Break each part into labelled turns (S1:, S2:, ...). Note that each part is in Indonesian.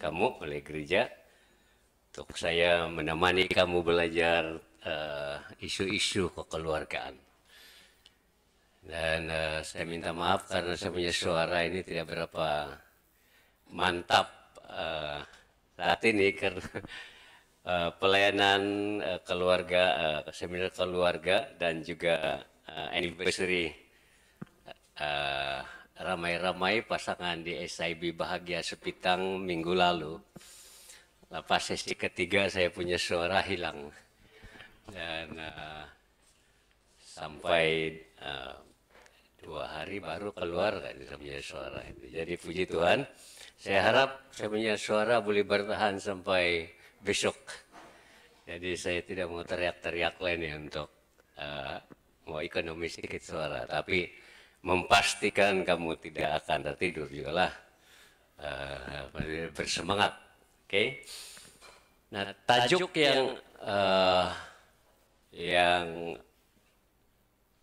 S1: kamu oleh gereja untuk saya menemani kamu belajar isu-isu kekeluargaan. Dan saya minta maaf karena saya punya suara ini tidak berapa mantap saat ini karena pelayanan keluarga, seminar keluarga dan juga anniversary ramai-ramai pasangan di SIB Bahagia Sepitang minggu lalu. Lepas sesi ketiga saya punya suara hilang dan sampai 2 hari baru keluar kan saya punya suara itu. Jadi puji Tuhan, saya harap saya punya suara boleh bertahan sampai besok. Jadi saya tidak mau teriak-teriak lainnya untuk mau ekonomi sedikit suara, tapi memastikan kamu tidak akan tertidur juga lah, bersemangat. Oke. Nah, tajuk yang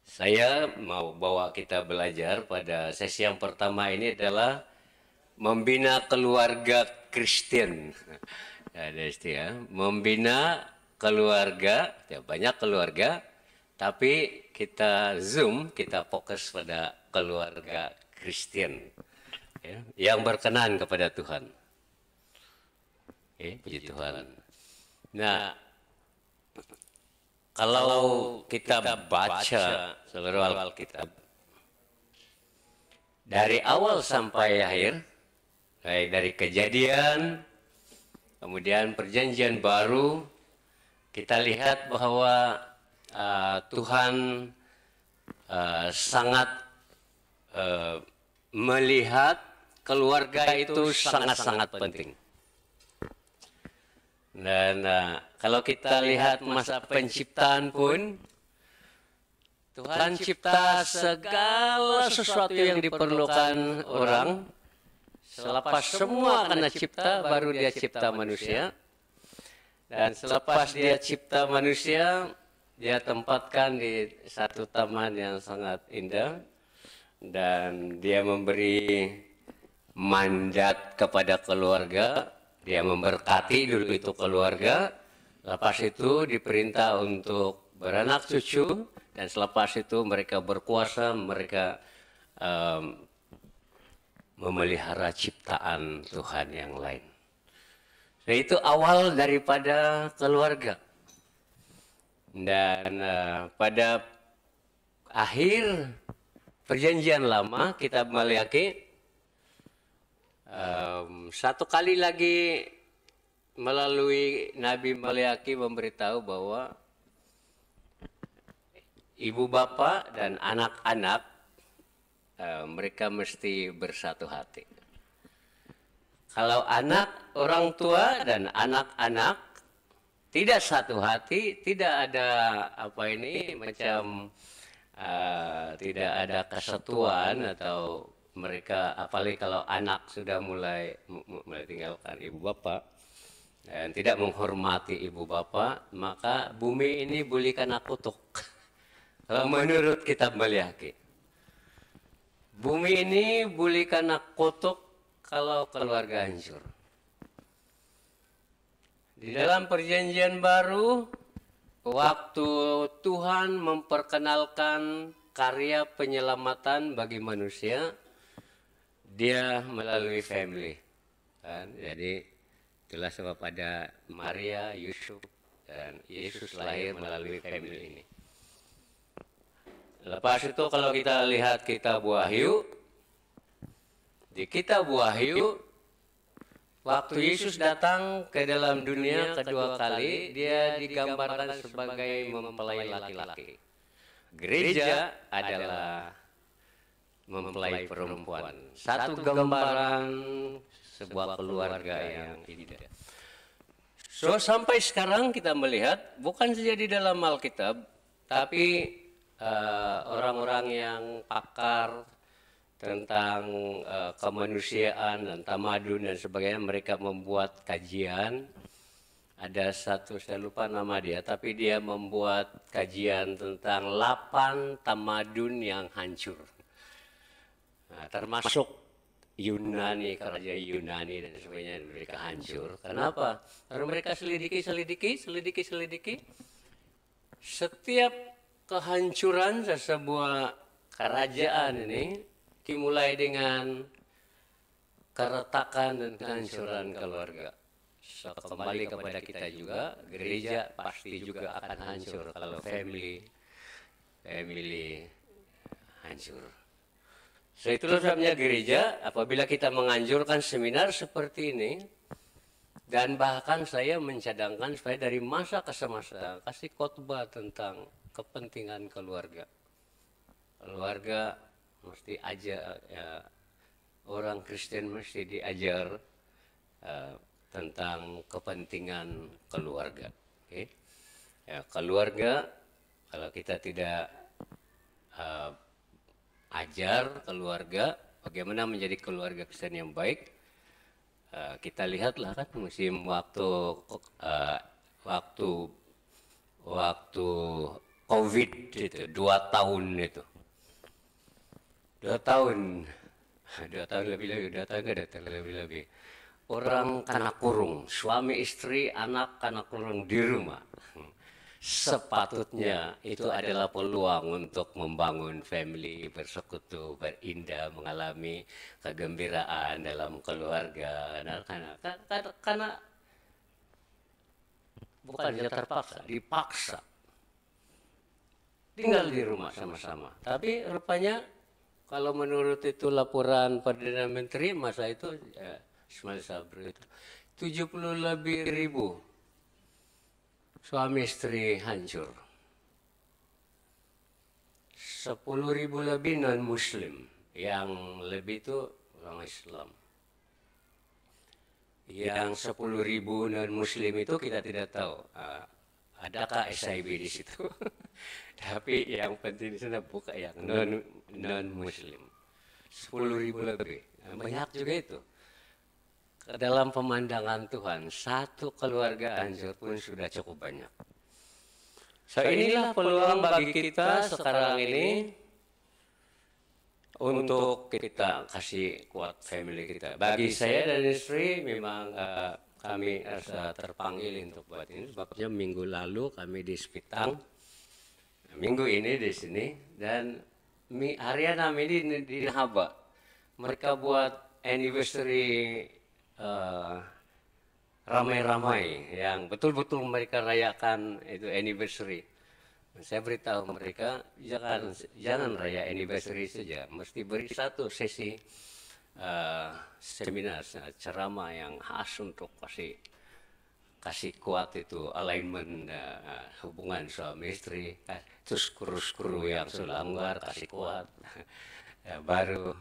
S1: saya mau bawa kita belajar pada sesi yang pertama ini adalah membina keluarga Kristen. Ada istilah membina keluarga, ya banyak keluarga, tapi kita zoom, kita fokus pada keluarga Kristen ya, yang berkenan kepada Tuhan. Oke, puji Tuhan. Nah, kalau kita baca seluruh Alkitab dari awal sampai akhir, baik dari Kejadian, kemudian Perjanjian Baru, kita lihat bahwa Tuhan sangat melihat keluarga itu sangat-sangat penting. Dan kalau kita lihat masa penciptaan pun, Tuhan cipta segala sesuatu yang diperlukan orang. Selepas semua karena cipta, baru dia cipta manusia. Dan selepas dia cipta manusia, dia tempatkan di satu taman yang sangat indah. Dan dia memberi mandat kepada keluarga. Dia memberkati dulu itu keluarga. Lepas itu diperintah untuk beranak cucu. Dan selepas itu mereka berkuasa, mereka memelihara ciptaan Tuhan yang lain. Nah, itu awal daripada keluarga. Dan pada akhir Perjanjian Lama kita melihat satu kali lagi melalui Nabi Maleaki memberitahu bahwa ibu bapa dan anak-anak mereka mesti bersatu hati. Kalau anak, orang tua dan anak-anak tidak satu hati, tidak ada tidak ada kesatuan atau mereka, apalagi kalau anak sudah mulai tinggalkan ibu bapa dan tidak menghormati ibu bapa, maka bumi ini boleh kena kutuk. Kalau menurut kitab Maleaki, bumi ini boleh kena kutuk kalau keluarga hancur. Di dalam Perjanjian Baru, waktu Tuhan memperkenalkan karya penyelamatan bagi manusia, dia melalui family. Jadi itulah sebab ada Maria, Yusuf, dan Yesus lahir melalui family ini. Lepas itu kalau kita lihat kitab Wahyu, di kitab Wahyu, waktu Yesus datang ke dalam dunia kedua kali, dia digambarkan sebagai mempelai laki-laki. Gereja adalah mempelai perempuan. Satu gambaran sebuah keluarga yang indah. So, sampai sekarang kita melihat, bukan saja di dalam Alkitab, tapi orang-orang yang pakar tentang kemanusiaan dan tamadun dan sebagainya, mereka membuat kajian. Ada satu, saya lupa nama dia, tapi dia membuat kajian tentang 8 tamadun yang hancur. Nah, termasuk Yunani, kerajaan Yunani dan sebagainya, mereka hancur. Kenapa? Karena mereka selidiki. Setiap kehancuran sebuah kerajaan ini dimulai dengan keretakan dan kehancuran keluarga. So, kembali kepada kita juga, gereja pasti juga akan hancur kalau family hancur. So, itulah sebabnya gereja apabila kita menganjurkan seminar seperti ini, dan bahkan saya mencadangkan supaya dari masa ke masa kasih khotbah tentang kepentingan keluarga. Keluarga mesti ajar, ya, orang Kristen mesti diajar tentang kepentingan keluarga. Okay? Ya, keluarga, kalau kita tidak ajar keluarga bagaimana menjadi keluarga Kristen yang baik, kita lihatlah kan musim waktu COVID itu 2 tahun itu. 2 tahun lebih. Orang kena kurung, suami istri, anak kena kurung di rumah. Sepatutnya itu adalah peluang untuk membangun family, bersekutu, berindah, mengalami kegembiraan dalam keluarga. Karena bukan terpaksa, dipaksa. Tinggal di rumah sama-sama. Tapi rupanya kalau menurut itu laporan Perdana Menteri masa itu, ya, Ismail Sabri itu 70 lebih ribu suami istri hancur. 10 ribu lebih non muslim, yang lebih itu orang Islam. Yang 10 ribu non muslim itu kita tidak tahu adakah SIB di situ. Tapi yang penting di sana bukan yang non muslim. 10 ribu lebih, banyak juga itu. Dalam pemandangan Tuhan, satu keluarga hancur pun sudah cukup banyak. So, inilah peluang bagi kita sekarang ini untuk kita kasih kuat family kita. Bagi saya dan istri memang kami rasa terpanggil untuk buat ini, sebabnya minggu lalu kami di Spitang, minggu ini di sini, dan harian kami di Haba. Mereka buat anniversary ramai-ramai yang betul-betul mereka rayakan itu anniversary. Saya beritahu mereka jangan raya anniversary saja, mesti beri satu sesi seminar, ceramah yang khas untuk kasih kuat itu alignment hubungan suami istri, terus kru yang sudah langgar kasih kuat, baru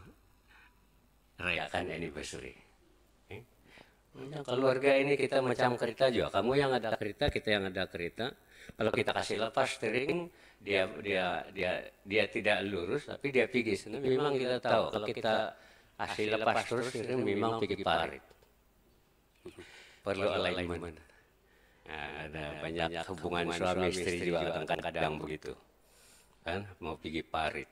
S1: rayakan anniversary. Keluarga ini kita macam kereta juga, kamu yang ada kereta, kita yang ada kereta. Kalau kita kasih lepas steering, dia tidak lurus, tapi dia pergi. Memang kita tahu kalau kita kasih lepas terus steering memang pergi parit. Perlu alignment. Ada banyak hubungan suami istri juga kadang-kadang begitu, kan mau pergi parit.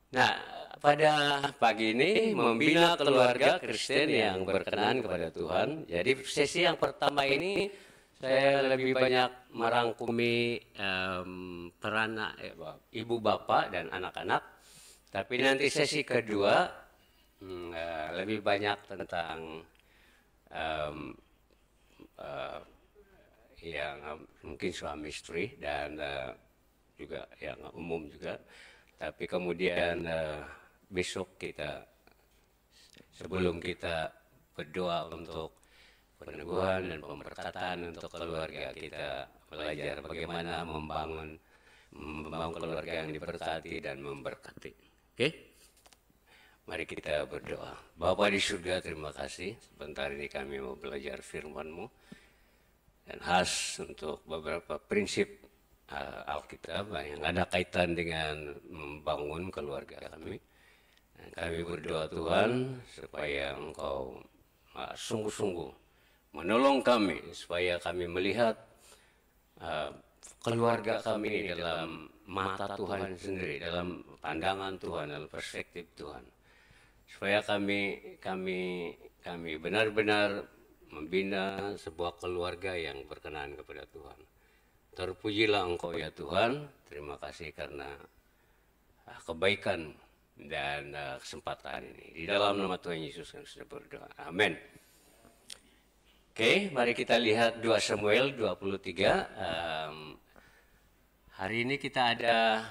S1: Nah, pada pagi ini membina keluarga Kristen yang berkenan kepada Tuhan. Jadi sesi yang pertama ini saya lebih banyak merangkumi peran ibu bapak dan anak-anak. Tapi nanti sesi kedua lebih banyak tentang yang mungkin suami istri dan juga yang umum juga. Tapi kemudian besok kita, sebelum kita berdoa untuk peneguhan dan pemberkatan untuk keluarga, kita belajar bagaimana membangun keluarga yang diberkati dan memberkati. Oke? Mari kita berdoa. Bapa di surga, terima kasih. Sebentar ini kami mau belajar firman-Mu. Dan khas untuk beberapa prinsip Alkitab yang ada kaitan dengan membangun keluarga kami. Dan kami berdoa Tuhan supaya Engkau sungguh-sungguh menolong kami supaya kami melihat keluarga kami dalam mata Tuhan sendiri, dalam pandangan Tuhan, dalam perspektif Tuhan. supaya kami benar-benar membina sebuah keluarga yang berkenan kepada Tuhan. Terpujilah Engkau ya Tuhan, terima kasih karena kebaikan dan kesempatan ini. Di dalam nama Tuhan Yesus kami sudah berdoa. Amin. Oke, mari kita lihat 2 Samuel 23. Hari ini kita ada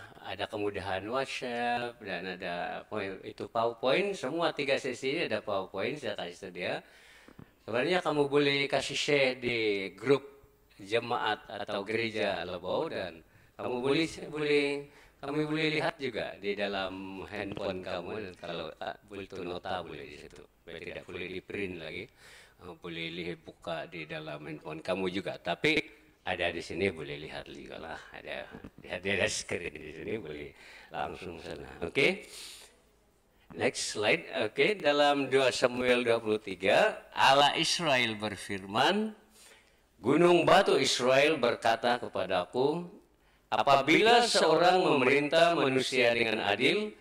S1: kemudahan WhatsApp dan ada itu PowerPoint. Semua 3 sesi ini ada PowerPoint, saya kasih dia. Sebenarnya kamu boleh kasih share di grup jemaat atau gereja Lebau, dan kamu boleh lihat juga di dalam handphone kamu, dan kalau butuh nota boleh di situ. Tidak boleh di print lagi. Boleh lihat buka di dalam handphone kamu juga, tapi ada di sini boleh lihat juga lah, ada screen di sini boleh langsung sana. Oke. Next slide. Oke, dalam 2 Samuel 23, Allah Israel berfirman, Gunung batu Israel berkata kepadaku, apabila seorang memerintah manusia dengan adil,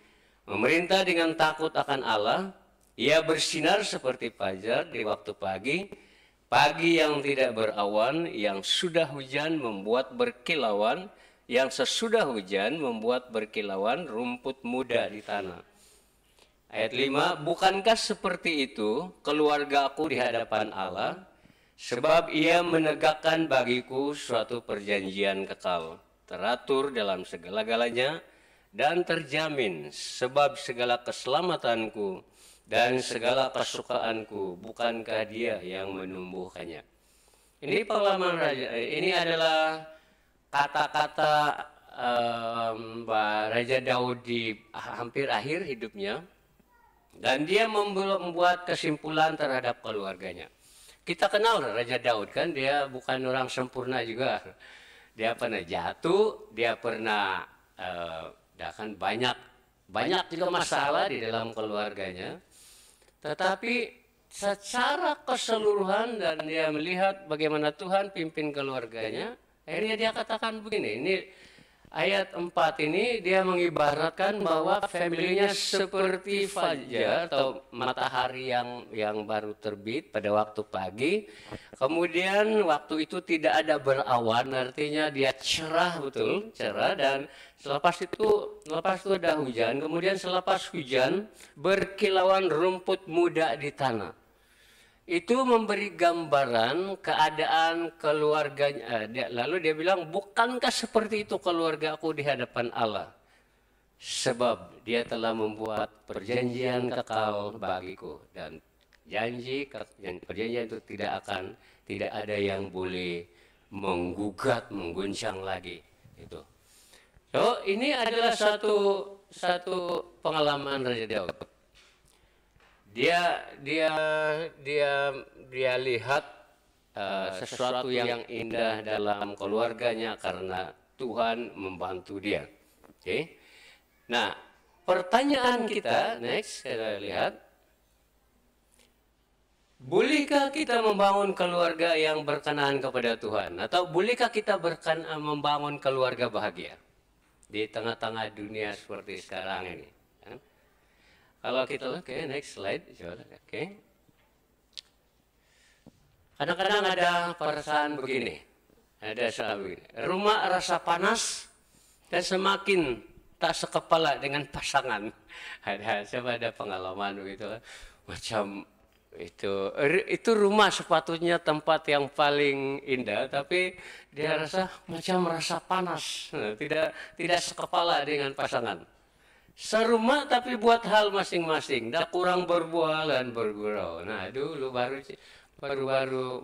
S1: memerintah dengan takut akan Allah, ia bersinar seperti fajar di waktu pagi, pagi yang tidak berawan, yang sudah hujan membuat berkilauan, yang sesudah hujan membuat berkilauan rumput muda di tanah. Ayat 5, bukankah seperti itu keluargaku di hadapan Allah, sebab ia menegakkan bagiku suatu perjanjian kekal, teratur dalam segala-galanya, dan terjamin sebab segala keselamatanku dan segala kesukaanku, bukankah dia yang menumbuhkannya. Ini pengalaman raja, ini adalah kata-kata Raja Daud di hampir akhir hidupnya, dan dia membuat kesimpulan terhadap keluarganya. Kita kenal Raja Daud kan, dia bukan orang sempurna juga. Dia pernah jatuh, dia pernah kan banyak juga masalah di dalam keluarganya. Tetapi secara keseluruhan, dan dia melihat bagaimana Tuhan pimpin keluarganya, akhirnya dia katakan begini, ini ayat 4 ini dia mengibaratkan bahwa familinya seperti fajar atau matahari yang baru terbit pada waktu pagi. Kemudian waktu itu tidak ada berawan, artinya dia cerah, betul, cerah, dan selepas itu ada hujan. Kemudian selepas hujan berkilauan rumput muda di tanah. Itu memberi gambaran keadaan keluarganya. Lalu dia bilang, bukankah seperti itu keluargaku di hadapan Allah? Sebab dia telah membuat perjanjian kekal bagiku. Dan perjanjian itu tidak ada yang boleh menggugat, mengguncang lagi. Itu. So, ini adalah satu pengalaman Raja Daud. Dia lihat sesuatu yang indah dalam keluarganya karena Tuhan membantu dia. Oke. Nah, pertanyaan kita next kita lihat, bolehkah kita membangun keluarga yang berkenan kepada Tuhan, atau bolehkah kita membangun keluarga bahagia di tengah-tengah dunia seperti sekarang ini? Kalau kita, oke, next slide, oke. Kadang-kadang ada perasaan begini, rumah rasa panas dan semakin tak sekepala dengan pasangan. Coba ada pengalaman begitu, macam itu rumah sepatutnya tempat yang paling indah, tapi dia rasa panas, tidak sekepala dengan pasangan. Serumah tapi buat hal masing-masing, tak kurang berbual dan bergurau. Nah, dulu baru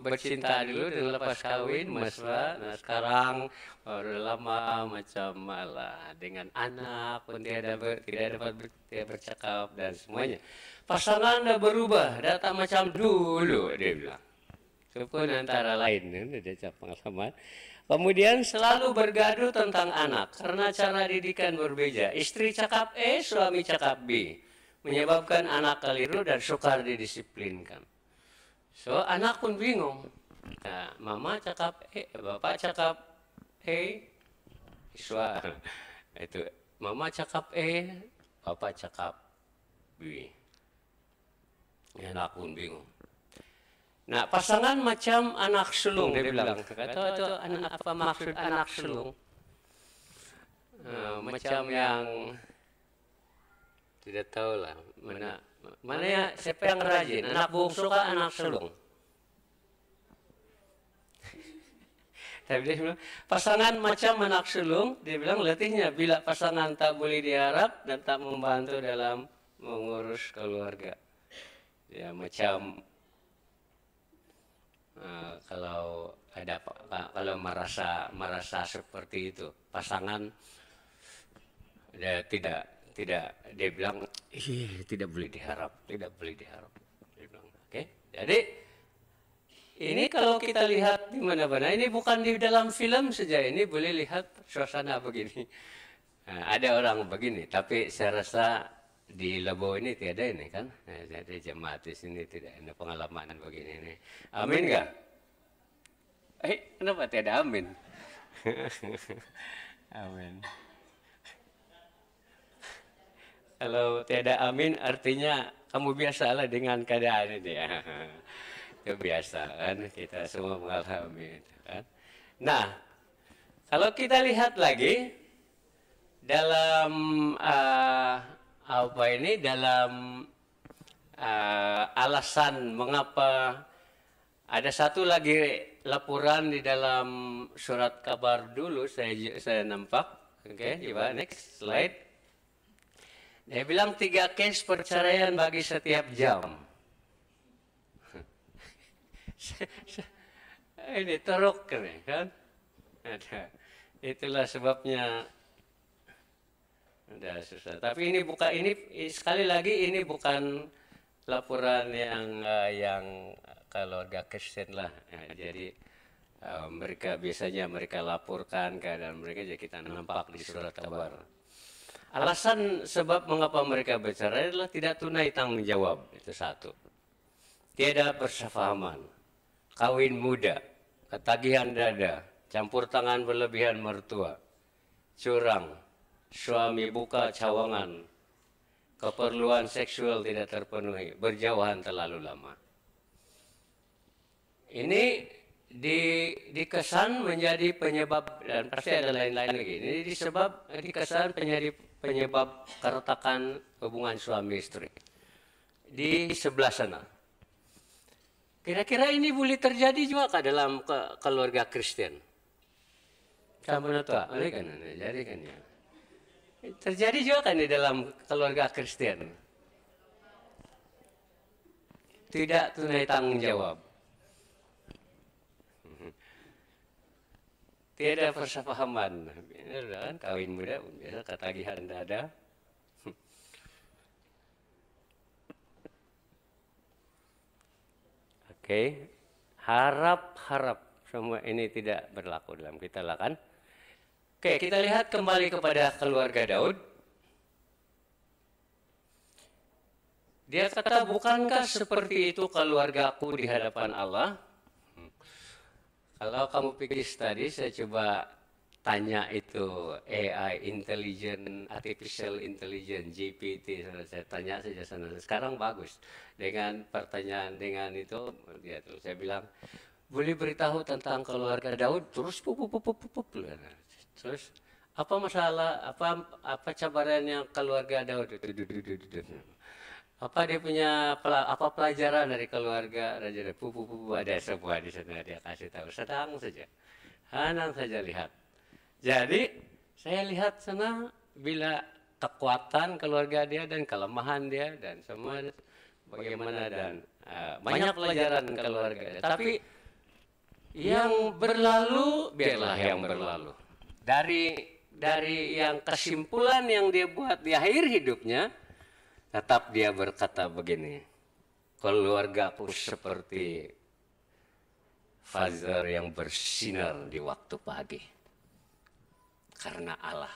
S1: bercinta dulu dan lepas kawin mesra. Nah, sekarang baru lama macam malah dengan anak pun tidak dapat bercakap dan semuanya. Pasangan dah berubah, datang macam dulu, dia bilang. Itu pun antara lain, dia cakap pengalaman. Kemudian selalu bergaduh tentang anak karena cara didikan berbeda. Istri cakap A, suami cakap B, menyebabkan anak keliru dan sukar didisiplinkan. So anak pun bingung. Nah, mama cakap E, bapak cakap E, itu mama cakap E, bapak cakap B. Anak pun bingung. Nah, pasangan macam anak sulung, dia bilang. Kata itu apa maksud anak sulung? Macam yang tidak tahu lah. Mana ya, siapa yang rajin? Anak bungsu kah anak sulung? Tapi dia bilang, pasangan macam anak sulung, dia bilang letihnya bila pasangan tak boleh diharap dan tak membantu dalam mengurus keluarga. Ya macam kalau merasa seperti itu, pasangan dia tidak dia bilang tidak boleh diharap. Dia bilang, oke. Jadi ini kalau kita lihat di mana-mana, ini bukan di dalam film saja, ini boleh lihat suasana begini. Nah, ada orang begini, tapi saya rasa di Lebo ini tiada ini kan. Nah, jadi jemaat di sini tidak ada pengalaman begini ini. Amin enggak? Kenapa tiada amin? Amin. Kalau tiada amin artinya kamu biasalah dengan keadaan ini ya. Itu biasa kan, kita semua mengalami itu kan. Nah, kalau kita lihat lagi dalam dalam alasan mengapa ada satu lagi laporan di dalam surat kabar dulu saya nampak. Oke, coba next slide. Dia bilang 3 case perceraian bagi setiap jam. Ini teruk kan? Itulah sebabnya udah susah. Tapi ini sekali lagi ini bukan laporan yang keluarga Kristen lah. Jadi biasanya mereka laporkan keadaan mereka, jadi kita nampak di surat kabar. Alasan sebab mengapa mereka bercerai adalah tidak tunai tanggung jawab, itu satu. Tiada persefahaman, kawin muda, ketagihan dada, campur tangan berlebihan mertua, curang, suami buka cawangan, keperluan seksual tidak terpenuhi, berjauhan terlalu lama. Ini dikesan menjadi penyebab, dan pasti ada lain-lain lagi. Ini dikesan menjadi penyebab keretakan hubungan suami istri di sebelah sana. Kira-kira ini boleh terjadi juga kah dalam keluarga Kristen? Sama tua, kan? Jadi kan ya. Terjadi juga kan di dalam keluarga Kristen. Tidak tunai tanggung jawab. Tiada persefahaman. Benar kan? Kawin muda biasa ketagihan dada. Oke, harap semua ini tidak berlaku dalam kita lah kan. Oke, kita lihat kembali kepada keluarga Daud. Dia kata, bukankah seperti itu keluargaku di hadapan Allah? Kalau kamu pikir tadi, saya coba tanya itu AI, Artificial Intelligence, GPT, saya tanya saja sana. Sekarang bagus. Dengan pertanyaan dengan itu, ya, terus saya bilang, boleh beritahu tentang keluarga Daud? Terus terus apa masalah, apa cabarannya keluarga Daud? Apa dia punya apa pelajaran dari keluarga Raja Daud? Ada semua di sana, dia kasih tahu. Senang saja lihat. Jadi saya lihat sana bila kekuatan keluarga dia dan kelemahan dia dan semua bagaimana, dan banyak pelajaran keluarga dia. Tapi yang berlalu biarlah yang berlalu. Dari yang kesimpulan yang dia buat di akhir hidupnya, tetap dia berkata begini, keluargaku seperti fajar yang bersinar di waktu pagi. Karena Allah.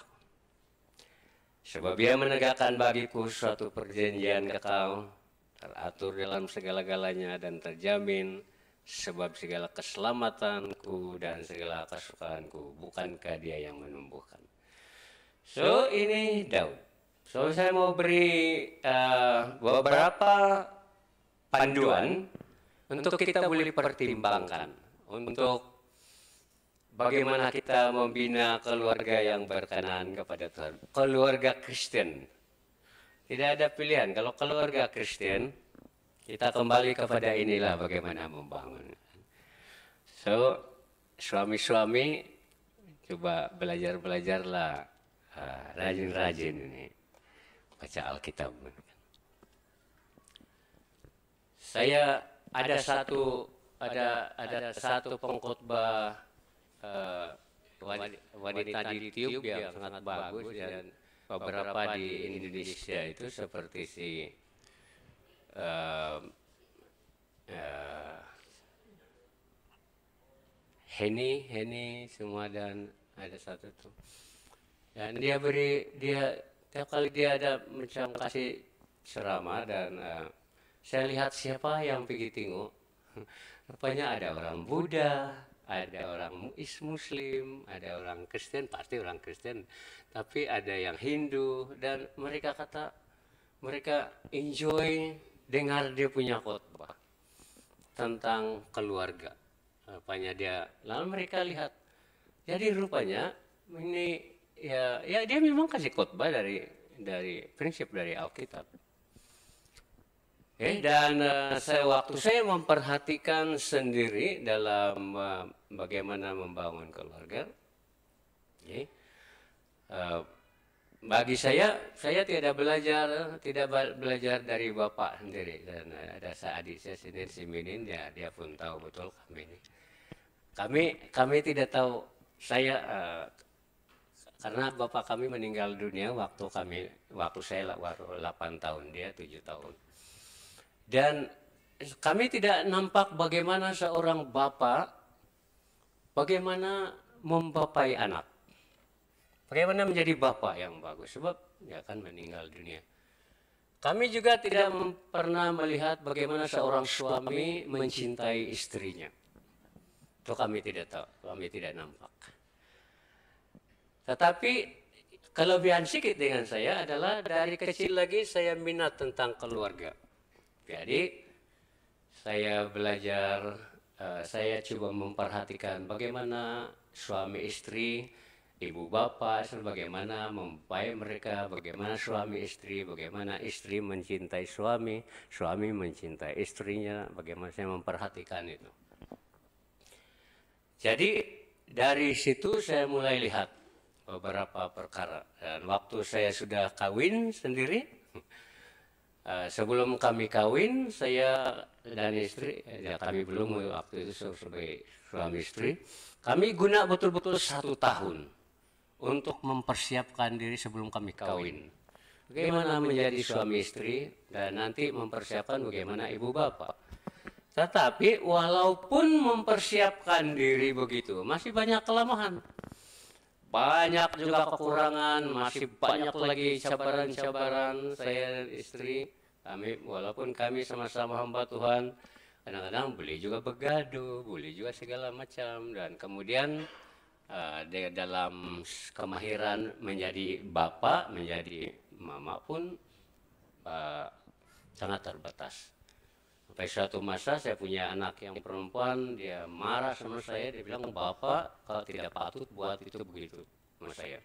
S1: Sebab dia menegakkan bagiku suatu perjanjian kekal, teratur dalam segala-galanya dan terjamin, sebab segala keselamatanku dan segala kesukaanku, bukankah dia yang menumbuhkan. So ini Daud. So saya mau beri beberapa panduan untuk kita boleh pertimbangkan untuk bagaimana kita membina keluarga yang berkenan kepada Tuhan. Keluarga Kristen. Tidak ada pilihan. Kalau keluarga Kristen, kita kembali kepada inilah bagaimana membangun. So, suami-suami coba belajarlah rajin-rajin ini baca Alkitab. Saya ada satu pengkhotbah wanita di YouTube yang sangat bagus, dan beberapa di Indonesia itu seperti si Henny semua, dan ada satu tuh, dan dia tiap kali dia ada macam kasih ceramah, dan saya lihat siapa yang pergi tengok, rupanya ada orang Buddha, ada orang Muslim, ada orang Kristen, pasti orang Kristen, tapi ada yang Hindu, dan mereka enjoy dengar dia punya khotbah tentang keluarga. Rupanya lalu mereka lihat, jadi rupanya ini ya dia memang kasih khotbah dari prinsip dari Alkitab. Dan waktu saya memperhatikan sendiri dalam bagaimana membangun keluarga, bagi saya tidak belajar dari bapak sendiri, dan ada adik saya sendiri, si Minin, dia pun tahu betul kami tidak tahu. Saya karena bapak kami meninggal dunia waktu saya 8 tahun, dia 7 tahun. Dan kami tidak nampak bagaimana seorang bapak, bagaimana membapai anak. Bagaimana menjadi bapak yang bagus, sebab dia akan meninggal dunia. Kami juga tidak pernah melihat bagaimana seorang suami mencintai istrinya. Itu kami tidak tahu, kami tidak nampak. Tetapi kelebihan sedikit dengan saya adalah dari kecil lagi saya minat tentang keluarga. Jadi saya belajar, saya coba memperhatikan bagaimana suami istri, ibu bapak, bagaimana membapai mereka, bagaimana suami istri, bagaimana istri mencintai suami, suami mencintai istrinya, bagaimana saya memperhatikan itu. Jadi dari situ saya mulai lihat beberapa perkara, dan waktu saya sudah kawin sendiri, sebelum kami kawin, saya dan istri, kami belum waktu itu sebagai suami istri, kami guna betul-betul 1 tahun untuk mempersiapkan diri sebelum kami kawin. Bagaimana menjadi suami istri, dan nanti mempersiapkan bagaimana ibu bapak. Tetapi walaupun mempersiapkan diri begitu, masih banyak kelemahan. Banyak juga kekurangan, masih banyak lagi cabaran-cabaran saya dan istri. Walaupun kami sama-sama hamba Tuhan, kadang-kadang boleh juga begaduh, boleh juga segala macam. Dan kemudian dalam kemahiran menjadi bapak, menjadi mama pun sangat terbatas. Sampai suatu masa saya punya anak yang perempuan, dia marah sama saya, dia bilang, "Bapak kalau tidak patut buat itu begitu sama saya."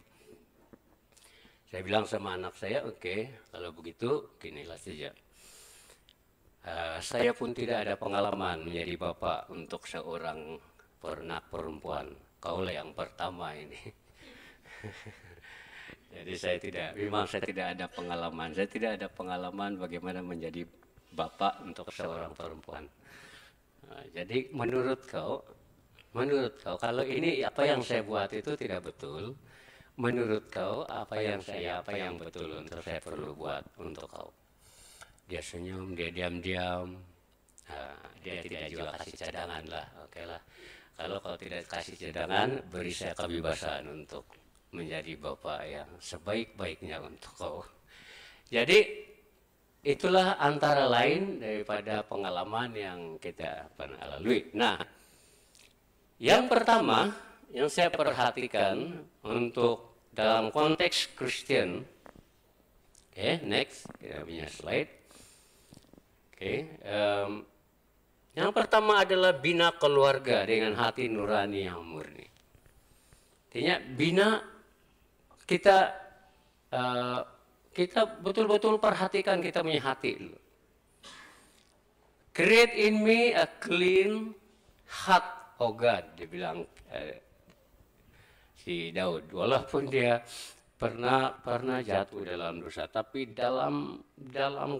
S1: Saya bilang sama anak saya, "Oke, kalau begitu ginilah saja. Saya pun tidak ada pengalaman menjadi bapak untuk seorang anak perempuan. Kaulah yang pertama ini." Jadi saya tidak ada pengalaman. Saya tidak ada pengalaman bagaimana menjadi bapak untuk seorang perempuan. Jadi menurut kau kalau ini apa yang saya buat itu tidak betul, menurut kau apa yang betul untuk saya perlu buat untuk kau? Dia senyum, dia diam-diam, dia tidak juga kasih cadangan lah. Oke lah, kalau kau tidak kasih cadangan, beri saya kebebasan untuk menjadi bapak yang sebaik-baiknya untuk kau. Jadi itulah antara lain daripada pengalaman yang kita pernah lalui. Nah, yang pertama yang saya perhatikan untuk dalam konteks Kristen, next, kita punya slide. Yang pertama adalah bina keluarga dengan hati nurani yang murni. Artinya bina kita betul-betul perhatikan kita punya hati dulu. Create in me a clean heart, oh God, dia bilang si Daud. Walaupun dia pernah jatuh dalam dosa, tapi dalam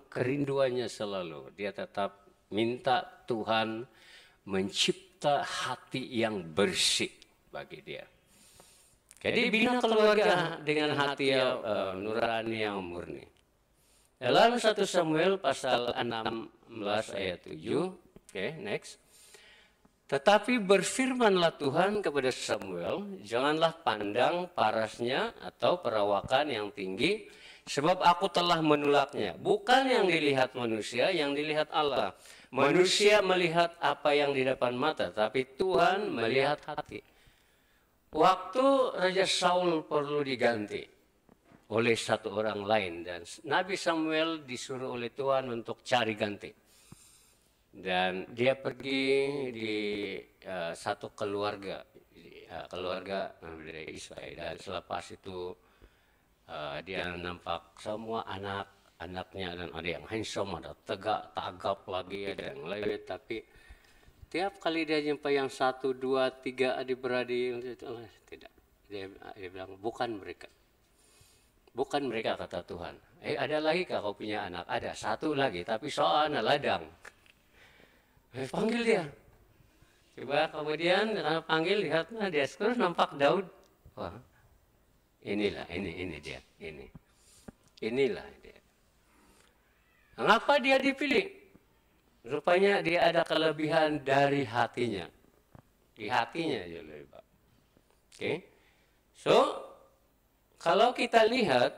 S1: kerinduannya selalu dia tetap minta Tuhan mencipta hati yang bersih bagi dia. Jadi bina keluarga dengan hati yang nurani yang murni. Dalam 1 Samuel pasal 16 ayat 7, next. Tetapi berfirmanlah Tuhan kepada Samuel, janganlah pandang parasnya atau perawakan yang tinggi, sebab aku telah menolaknya. Bukan yang dilihat manusia, yang dilihat Allah. Manusia melihat apa yang di depan mata, tapi Tuhan melihat hati. Waktu Raja Saul perlu diganti oleh satu orang lain, dan Nabi Samuel disuruh oleh Tuhan untuk cari ganti. Dan dia pergi di satu keluarga dari Israel, dan selepas itu dia nampak semua anak-anaknya, dan ada yang handsome, ada tagap lagi, ada yang lain, tapi tiap kali dia jumpa yang 1, 2, 3 adik-beradik, tidak. Dia bilang, bukan mereka, kata Tuhan. Ada lagi kah kau punya anak? Ada, satu lagi, tapi soalnya ladang. Panggil dia. Coba kemudian karena panggil, lihatlah dia terus nampak Daud. Wah, inilah, ini dia, inilah dia. Mengapa dia dipilih? Rupanya dia ada kelebihan dari hatinya. Di hatinya aja lebih Pak. So, kalau kita lihat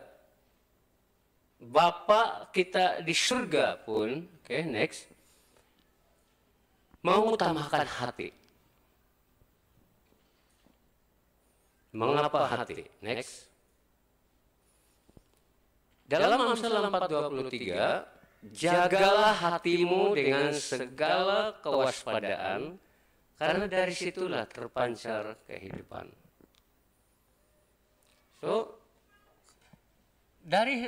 S1: Bapa kita di surga pun, next, mengutamakan hati. Mengapa hati? Next. Dalam Amsal 4:23, jagalah hatimu dengan segala kewaspadaan, karena dari situlah terpancar kehidupan. So,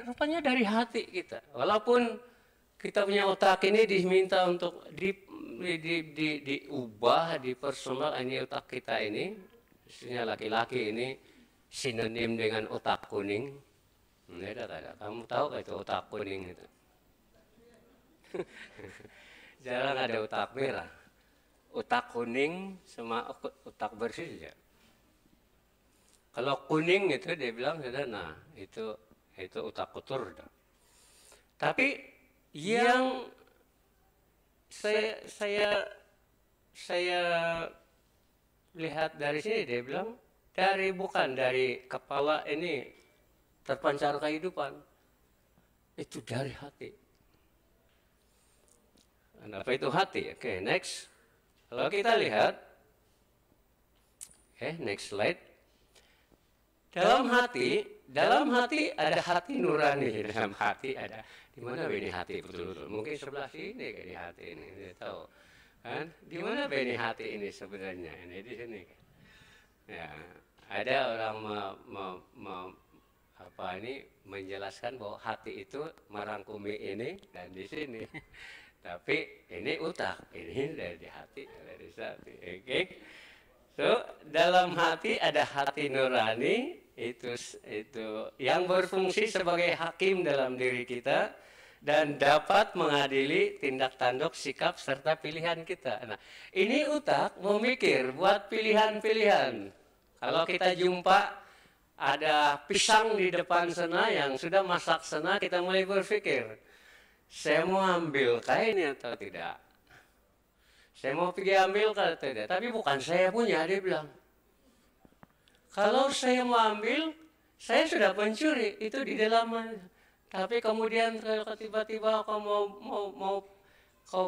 S1: rupanya dari hati kita. Walaupun kita punya otak ini diminta untuk diubah, dipersonal, ini otak kita ini, khususnya laki-laki ini sinonim dengan otak kuning. Kamu tahu gak itu otak kuning itu? Jarang ada otak merah. Otak kuning sama otak bersih saja. Kalau kuning itu dia bilang, nah itu otak kotor. Tapi yang saya lihat dari sini, dia bilang bukan dari kepala ini terpancar kehidupan, itu dari hati. Apa itu hati? Next. Kalau kita lihat, next slide. Dalam hati ada hati nurani. Dalam hati ada, di mana ini hati betul-betul? Mungkin sebelah sini kayak di hati ini, dia tahu kan? Di mana ini hati ini sebenarnya? Ini di sini. Ya, ada orang menjelaskan bahwa hati itu merangkumi ini dan di sini. Tapi ini otak, ini dari hati, dari hati. So, dalam hati ada hati nurani, itu yang berfungsi sebagai hakim dalam diri kita dan dapat mengadili tindak tanduk, sikap, serta pilihan kita. Nah, ini otak memikir buat pilihan-pilihan. Kalau kita jumpa ada pisang di depan sana yang sudah masak sana, kita mulai berpikir, saya mau ambil ini atau tidak? Saya mau pergi ambil atau tidak? Tapi bukan saya punya, dia bilang. Kalau saya mau ambil, saya sudah pencuri, itu di dalam. Tapi kemudian kalau tiba-tiba kau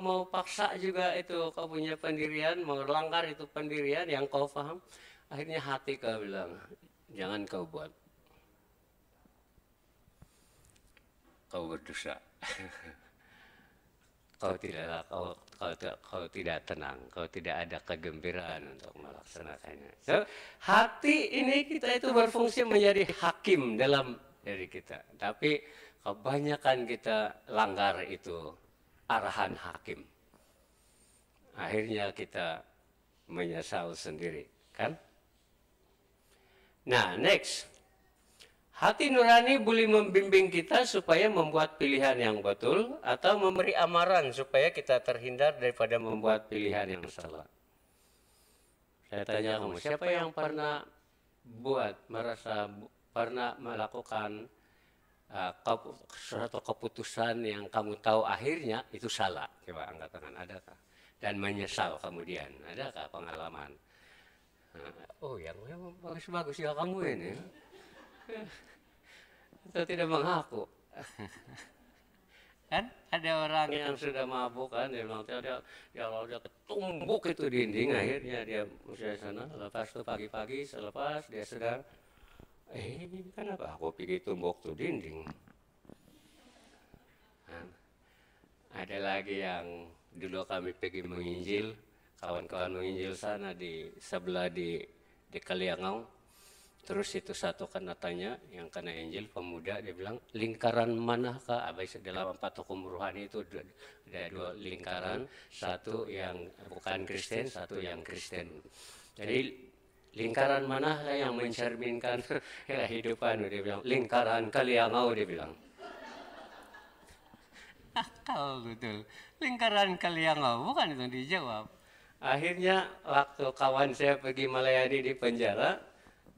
S1: mau paksa juga itu, kau punya pendirian, mau langgar itu pendirian yang kau paham, akhirnya hati kau bilang, jangan kau buat. Kau berdosa. kau tidak tenang, kau tidak ada kegembiraan untuk melaksanakannya. So, hati ini kita itu berfungsi menjadi hakim dalam diri kita. Tapi kebanyakan kita langgar itu arahan hakim. Akhirnya kita menyesal sendiri, kan? Nah, next. Hati nurani boleh membimbing kita supaya membuat pilihan yang betul atau memberi amaran supaya kita terhindar daripada membuat pilihan yang salah. Saya tanya kamu, siapa yang pernah pernah melakukan suatu keputusan yang kamu tahu akhirnya itu salah? Coba angkat tangan, adakah? Dan menyesal kemudian, adakah pengalaman? Oh, yang bagus-bagus ya kamu ini. Itu tidak mengaku. Kan ada orang yang sudah mabuk kan, dia bilang kalau dia ketumbuk itu dinding, akhirnya dia usia sana, lepas itu pagi-pagi selepas dia sedang, kenapa aku pergi tumbuk tuh dinding? Nah, ada lagi yang dulu kami pergi menginjil, kawan-kawan menginjil sana di sebelah di Kaliangau. Terus itu satu kena tanya, yang kena Injil pemuda, dia bilang, lingkaran manakah? Abis dalam 4 hukum rohani itu ada 2 lingkaran, satu yang bukan Kristen, satu yang Kristen. Jadi lingkaran manakah yang mencerminkan kehidupan? Dia bilang, lingkaran Kaliangau, dia bilang. Akal betul, lingkaran Kaliangau, bukan itu dijawab. Akhirnya waktu kawan saya pergi melayani di penjara,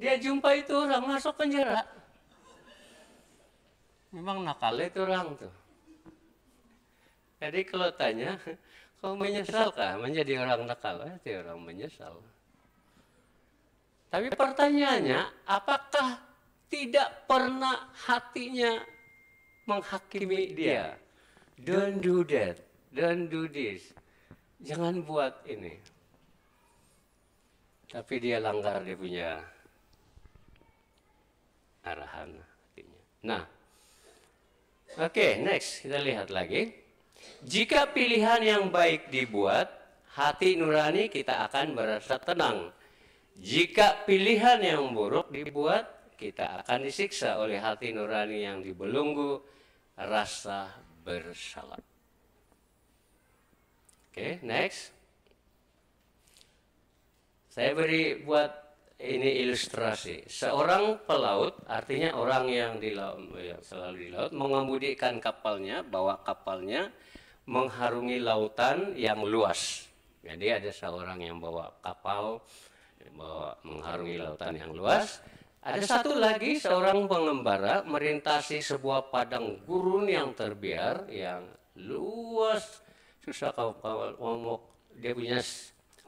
S1: dia jumpa itu orang masuk penjara. Memang nakal itu orang tuh. Jadi kalau tanya, kau menyesalkah menjadi orang nakal? Itu orang menyesal. Tapi pertanyaannya, apakah tidak pernah hatinya menghakimi dia? Don't do that, don't do this. Jangan buat ini. Tapi dia langgar, dia punya arahan hatinya. Nah, oke, next kita lihat lagi. Jika pilihan yang baik dibuat, hati nurani kita akan merasa tenang. Jika pilihan yang buruk dibuat, kita akan disiksa oleh hati nurani yang dibelenggu rasa bersalah. Oke, next. Saya beri buat ini ilustrasi. Seorang pelaut, artinya orang yang selalu di laut, mengemudikan kapalnya, bawa kapalnya mengharungi lautan yang luas. Jadi ada seorang yang bawa kapal, mengharungi lautan yang luas. Ada satu lagi seorang pengembara merintasi sebuah padang gurun yang terbiar, yang luas. Susah kalau ngomong, dia punya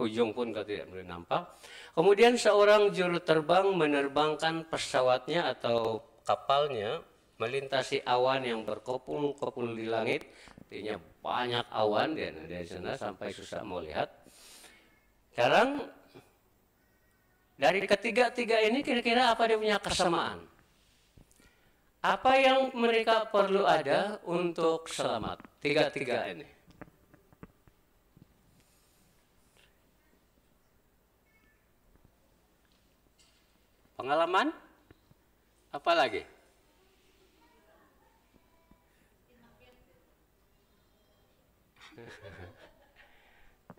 S1: ujung pun kalau tidak boleh nampak. Kemudian seorang juru terbang menerbangkan pesawatnya atau kapalnya melintasi awan yang berkepul-kepul di langit. Artinya banyak awan dari sana sampai susah mau lihat. Sekarang dari ketiga-tiga ini kira-kira apa dia punya kesamaan? Apa yang mereka perlu ada untuk selamat? Tiga-tiga ini. Pengalaman? Apa lagi?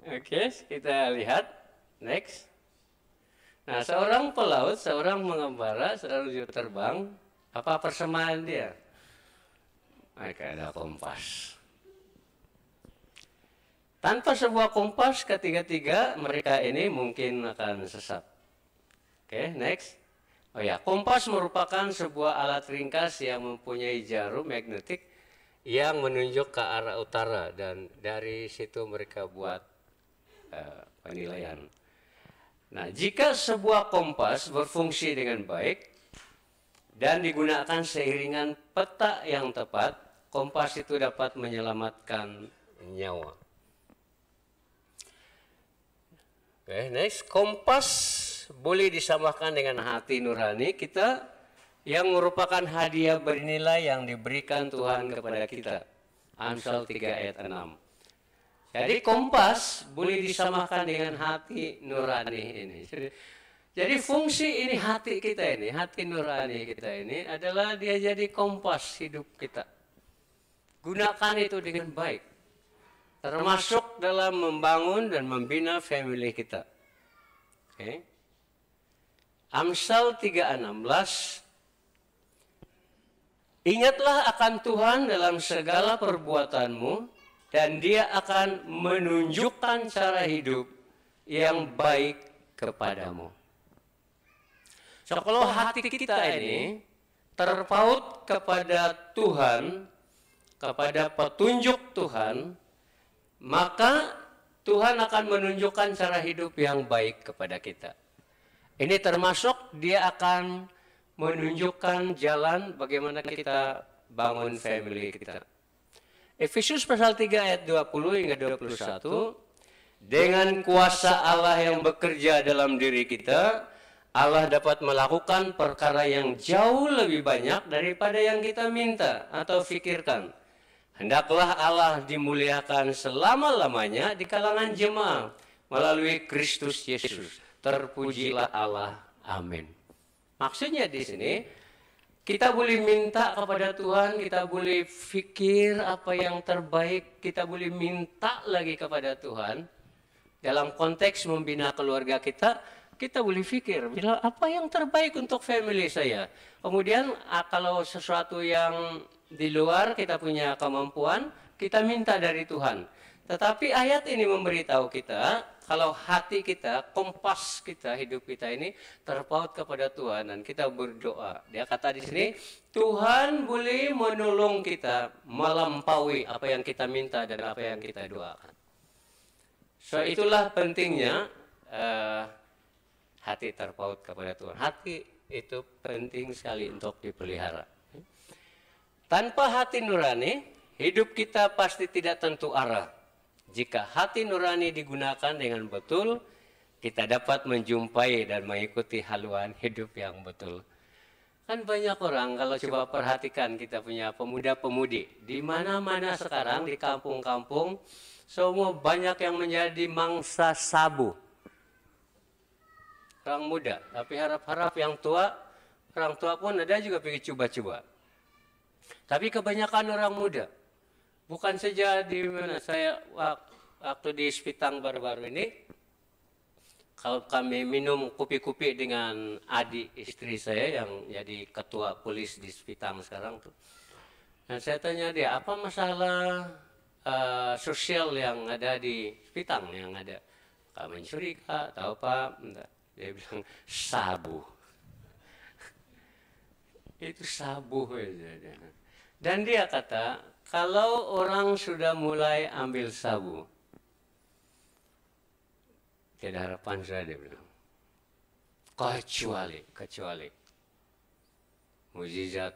S1: Oke, kita lihat. Next. Nah, seorang pelaut, seorang mengembara, seorang juru terbang, apa persamaan dia? Mereka ada kompas. Tanpa sebuah kompas, ketiga-tiga mereka ini mungkin akan sesat. Oke, next. Oh ya, kompas merupakan sebuah alat ringkas yang mempunyai jarum magnetik yang menunjuk ke arah utara, dan dari situ mereka buat penilaian. Nah, jika sebuah kompas berfungsi dengan baik dan digunakan seiringan peta yang tepat, kompas itu dapat menyelamatkan nyawa. Oke, next. Kompas boleh disamakan dengan hati nurani kita yang merupakan hadiah bernilai yang diberikan Tuhan kepada kita. Amsal 3 ayat 6. Jadi kompas boleh disamakan dengan hati nurani ini. Jadi fungsi ini hati kita ini, hati nurani kita ini adalah dia jadi kompas hidup kita. Gunakan itu dengan baik. Termasuk dalam membangun dan membina family kita. Okay. Amsal 3:16. Ingatlah akan Tuhan dalam segala perbuatanmu, dan Dia akan menunjukkan cara hidup yang baik kepadamu. So, kalau hati kita ini terpaut kepada Tuhan, kepada petunjuk Tuhan, maka Tuhan akan menunjukkan cara hidup yang baik kepada kita. Ini termasuk Dia akan menunjukkan jalan bagaimana kita bangun family kita. Efesus pasal 3 ayat 20 hingga 21. Dengan kuasa Allah yang bekerja dalam diri kita, Allah dapat melakukan perkara yang jauh lebih banyak daripada yang kita minta atau pikirkan. Hendaklah Allah dimuliakan selama-lamanya di kalangan jemaat melalui Kristus Yesus. Terpujilah Allah. Amin. Maksudnya di sini, kita boleh minta kepada Tuhan, kita boleh fikir apa yang terbaik, kita boleh minta lagi kepada Tuhan. Dalam konteks membina keluarga kita, kita boleh fikir, bila apa yang terbaik untuk family saya. Kemudian kalau sesuatu yang di luar kita punya kemampuan, kita minta dari Tuhan. Tetapi ayat ini memberitahu kita, kalau hati kita, kompas kita, hidup kita ini terpaut kepada Tuhan dan kita berdoa. Dia kata di sini, Tuhan boleh menolong kita melampaui apa yang kita minta dan apa yang kita doakan. So itulah pentingnya hati terpaut kepada Tuhan. Hati itu penting sekali untuk dipelihara. Tanpa hati nurani, hidup kita pasti tidak tentu arah. Jika hati nurani digunakan dengan betul, kita dapat menjumpai dan mengikuti haluan hidup yang betul. Kan banyak orang, kalau coba perhatikan kita punya pemuda-pemudi, di mana-mana sekarang, di kampung-kampung, semua banyak yang menjadi mangsa sabu. Orang muda, tapi harap-harap yang tua, orang tua pun ada juga pergi coba-coba. Tapi kebanyakan orang muda. Bukan saja di mana saya waktu di Spitang baru-baru ini, kalau kami minum kopi-kopi dengan adik istri saya yang jadi ketua polis di Spitang sekarang tuh. Dan saya tanya dia, apa masalah sosial yang ada di Spitang yang ada? Kami mencuri kah, tahu apa? Enggak. Dia bilang sabu. Itu sabu aja. Dan dia kata, kalau orang sudah mulai ambil sabu, tidak harapan saya, dia bilang. Kecuali mukjizat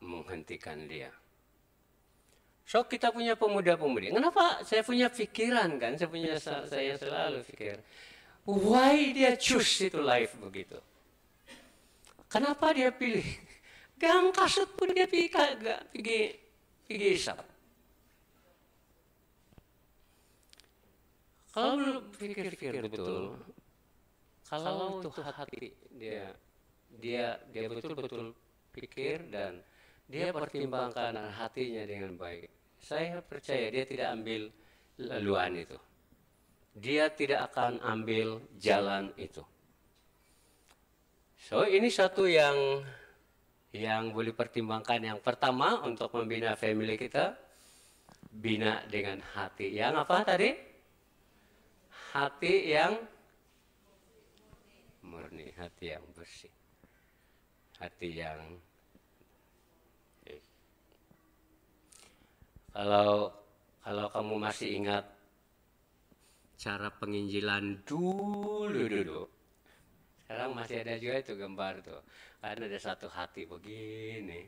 S1: menghentikan dia. So kita punya pemuda-pemudi. Kenapa saya punya pikiran kan? Saya selalu pikir, why dia choose itu life begitu? Kenapa dia pilih? Gang kasut pun dia pergi isap. Kalau pikir-pikir betul, kalau itu hati dia betul-betul pikir dan dia pertimbangkan hatinya dengan baik. Saya percaya dia tidak ambil laluan itu. Dia tidak akan ambil jalan itu. So ini satu yang boleh pertimbangkan. Yang pertama untuk membina family kita, bina dengan hati yang apa tadi? Hati yang murni, hati yang bersih, hati yang kalau kamu masih ingat cara penginjilan dulu, sekarang masih ada juga itu gambar tuh. Kan ada satu hati begini,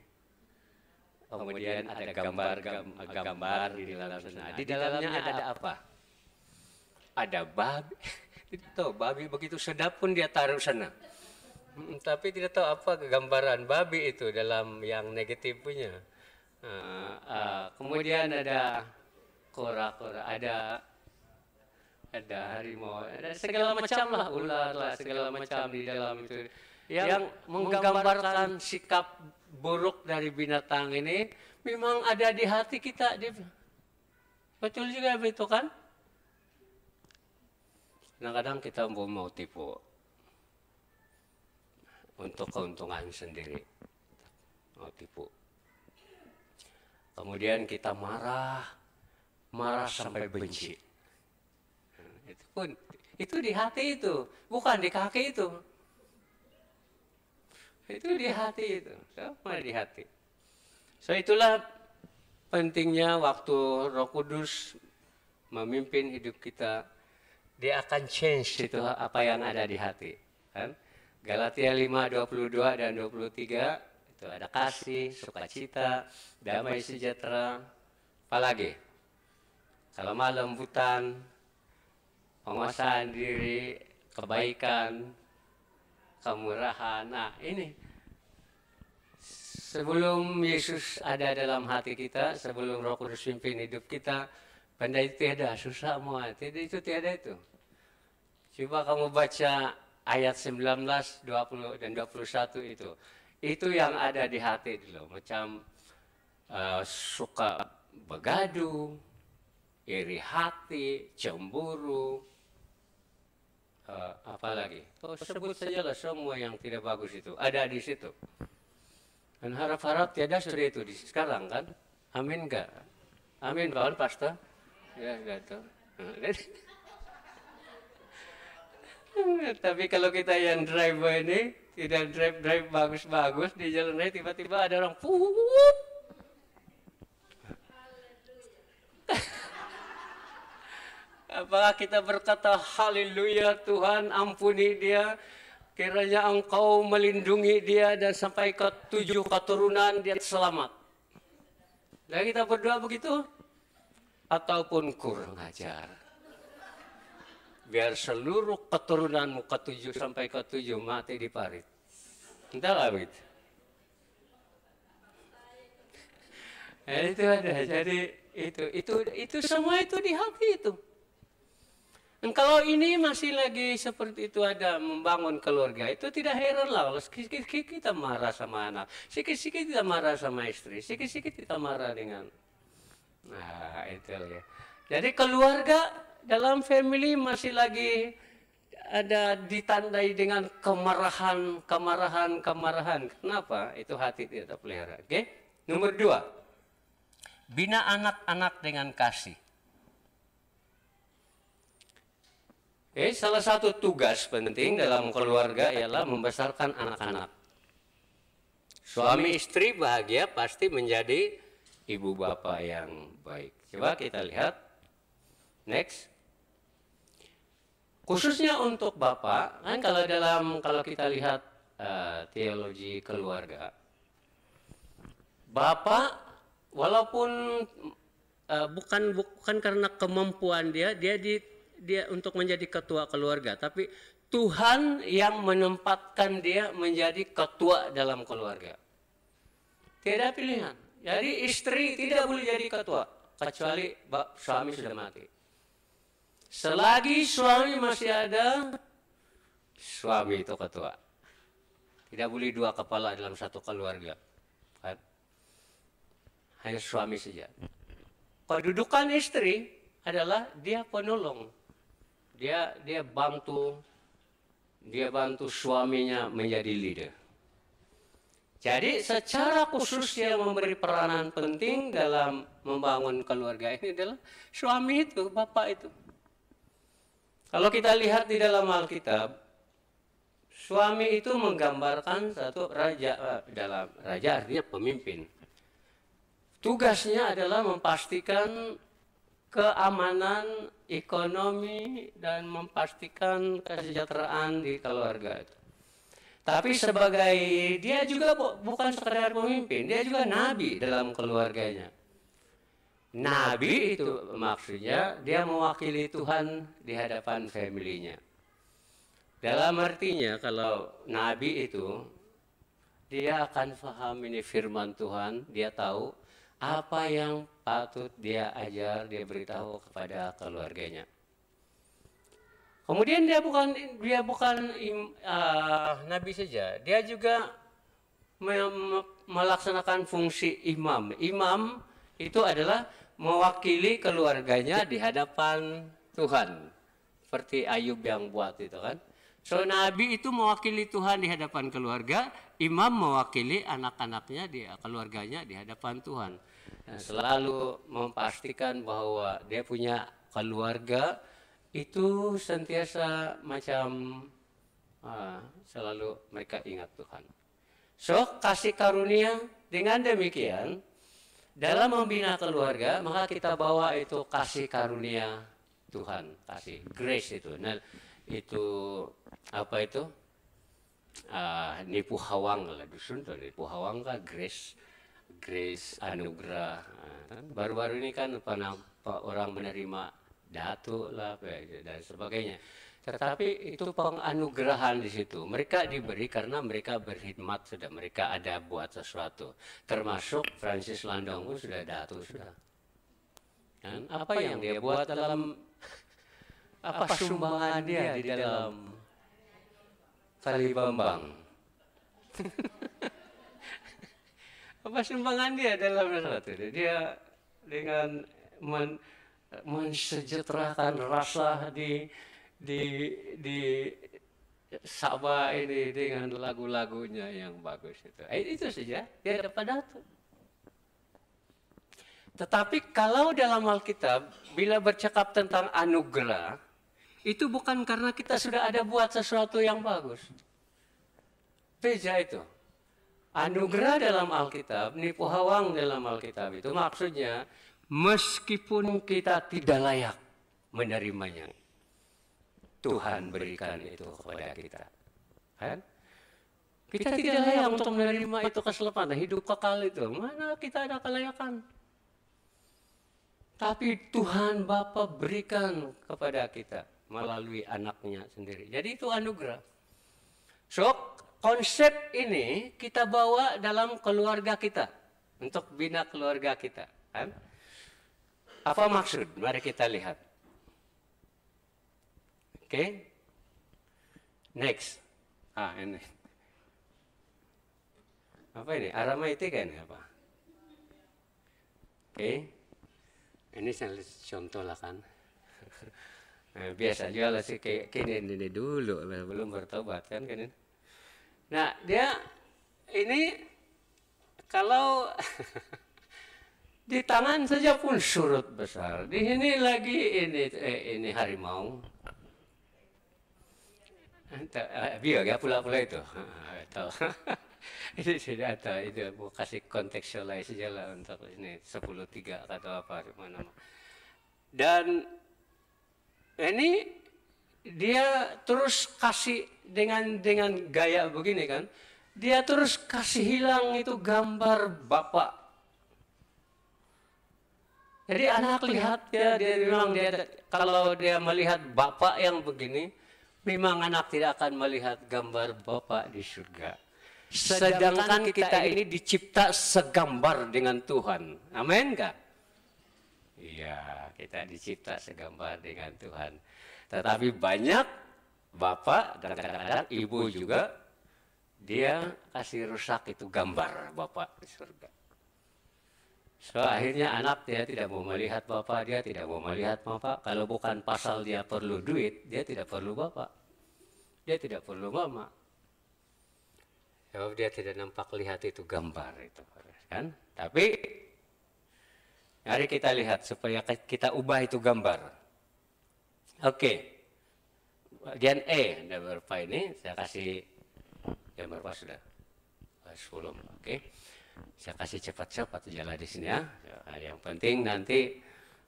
S1: kemudian ada gambar di dalam sana. Di dalamnya ada apa? Ada babi. Tidak tahu babi begitu sedap pun dia taruh sana. Tapi tidak tahu apa gambaran babi itu dalam yang negatif punya. Kemudian ada kora-kora, ada harimau, ada segala macam lah, ular lah, segala macam di dalam itu yang menggambarkan sikap buruk dari binatang ini memang ada di hati kita. Betul juga begitu kan? Kadang-kadang kita mau tipu untuk keuntungan sendiri, mau tipu. Kemudian kita marah sampai benci. Itu pun, itu di hati itu, bukan di kaki itu. Itu di hati itu, sama di hati. So itulah pentingnya waktu Roh Kudus memimpin hidup kita, dia akan change itu apa yang ada di hati. Kan? Galatia 5:22 dan 23 itu ada kasih, sukacita, damai sejahtera, apalagi kelemah lembutan, penguasaan diri, kebaikan, kemurahan. Nah ini sebelum Yesus ada dalam hati kita, sebelum Roh Kudus pimpin hidup kita, benda itu tiada, susah semua, itu tiada itu. Coba kamu baca ayat 19, 20 dan 21 itu. Itu yang ada di hati dulu, macam suka begaduh, iri hati, cemburu, apalagi. Sebut sajalah semua yang tidak bagus itu ada di situ. Dan harap-harap tiada sudah itu di sekarang kan? Amin enggak? Amin kawan pastor? Ya gitu. Tapi kalau kita yang driver ini tidak drive bagus-bagus di jalan raya, tiba-tiba ada orang pup. Apakah kita berkata haleluya Tuhan ampuni dia, kiranya engkau melindungi dia dan sampai ke 7 keturunan dia selamat. Dan kita berdoa begitu? Ataupun kurang ajar, biar seluruh keturunanmu ke 7 sampai ke 7 mati di parit. Entahlah begitu. Itu ada. Jadi itu semua itu di hati itu. Dan kalau ini masih lagi seperti itu ada membangun keluarga, itu tidak heran lah. Sikit-sikit kita marah sama anak, sikit-sikit kita marah sama istri, sikit-sikit kita marah dengan. Nah itu ya. Jadi keluarga dalam family masih lagi ada ditandai dengan kemarahan. Kenapa? Itu hati tidak terpelihara. Oke? Nomor 2, bina anak-anak dengan kasih. Salah satu tugas penting dalam keluarga ialah membesarkan anak-anak. Suami istri bahagia pasti menjadi ibu bapak yang baik. Coba kita lihat. Next. Khususnya untuk bapak, kan kalau kita lihat teologi keluarga, bapak walaupun bukan karena kemampuan dia untuk menjadi ketua keluarga, tapi Tuhan yang menempatkan dia menjadi ketua dalam keluarga. Tidak pilihan. Jadi istri tidak boleh jadi ketua kecuali suami sudah mati. Selagi suami masih ada, suami itu ketua. Tidak boleh 2 kepala dalam satu keluarga. Kan? Hanya suami saja. Kedudukan istri adalah dia penolong. Dia bantu suaminya menjadi leader. Jadi secara khusus yang memberi peranan penting dalam membangun keluarga ini adalah suami itu, bapak itu. Kalau kita lihat di dalam Alkitab, suami itu menggambarkan satu raja. Dalam raja artinya pemimpin. Tugasnya adalah memastikan keamanan ekonomi dan memastikan kesejahteraan di keluarga itu. Tapi sebagai dia juga bukan sekedar pemimpin, dia juga nabi dalam keluarganya. Nabi itu maksudnya dia mewakili Tuhan di hadapan familinya. Dalam artinya kalau nabi itu dia akan paham ini firman Tuhan, dia tahu apa yang patut dia ajar, dia beritahu kepada keluarganya. Kemudian dia bukan nabi saja, dia juga melaksanakan fungsi imam. Imam itu adalah mewakili keluarganya di hadapan Tuhan. Seperti Ayub yang buat itu kan. So nabi itu mewakili Tuhan di hadapan keluarga, imam mewakili anak-anaknya, keluarganya di hadapan Tuhan. Dan selalu memastikan bahwa dia punya keluarga itu sentiasa macam selalu mereka ingat Tuhan. So kasih karunia dengan demikian dalam membina keluarga, maka kita bawa itu kasih karunia Tuhan, kasih grace itu. Nah, itu apa itu? Nipu hawang lah dusun tuh, nipu hawang kan grace anugerah. Baru-baru ini kan orang menerima datu lah dan sebagainya. Tetapi itu penganugerahan di situ. Mereka diberi karena mereka berkhidmat sudah, mereka ada buat sesuatu. Termasuk Francis Landong pun sudah datu sudah. Dan apa yang dia buat dalam apa sumbangan dia di dalam Kali Bambang? Apa sumbangan dia dalam sesuatu? Dia dengan mensejahterakan rasa di Sabah ini dengan lagu-lagunya yang bagus itu. Itu saja dia dapat datu. Tetapi kalau dalam Alkitab bila bercakap tentang anugerah, itu bukan karena kita sudah ada buat sesuatu yang bagus. Beda itu. Anugerah dalam Alkitab, nipu hawang dalam Alkitab itu maksudnya meskipun kita tidak layak menerimanya, Tuhan berikan itu kepada kita. Kan? Kita tidak layak untuk menerima itu keselamatan, hidup kekal itu. Mana kita ada kelayakan? Tapi Tuhan Bapa berikan kepada kita melalui anaknya sendiri. Jadi itu anugerah. So, konsep ini kita bawa dalam keluarga kita. Untuk bina keluarga kita. Kan? Apa maksud? Mari kita lihat. Oke. Next. Ini. Apa ini? Aramaitika ini apa? Oke. Ini contoh lah kan. Biasa juga lah sih kayak ini dulu belum bertobat kan ini. Nah dia ini kalau di tangan saja pun surut besar. Di sini lagi ini harimau. Biar ya pula-pula itu. Tahu. Ini sudah tahu itu mau kasih kontekstualis saja lah untuk ini 10:3 atau apa mana. Dan ini dia terus kasih dengan gaya begini kan, dia terus kasih hilang itu gambar Bapak. Jadi anak lihat dia memang kalau dia melihat Bapak yang begini, memang anak tidak akan melihat gambar Bapak di surga. Sedangkan kita ini dicipta segambar dengan Tuhan. Amin enggak? Iya, kita dicipta segambar dengan Tuhan. Tetapi banyak bapak dan kadang-kadang ibu juga dia kasih rusak itu gambar bapak di surga. So akhirnya anak dia tidak mau melihat bapak, dia tidak mau melihat bapak. Kalau bukan pasal dia perlu duit, dia tidak perlu bapak. Dia tidak perlu mama. Sebab dia tidak nampak lihat itu gambar itu, kan? Tapi mari kita lihat supaya kita ubah itu gambar. Oke. Bagian E, ada berapa ini? Saya kasih gambar apa sudah? 10. Oke. Saya kasih cepat-cepat jalan di sini ya. Yang penting nanti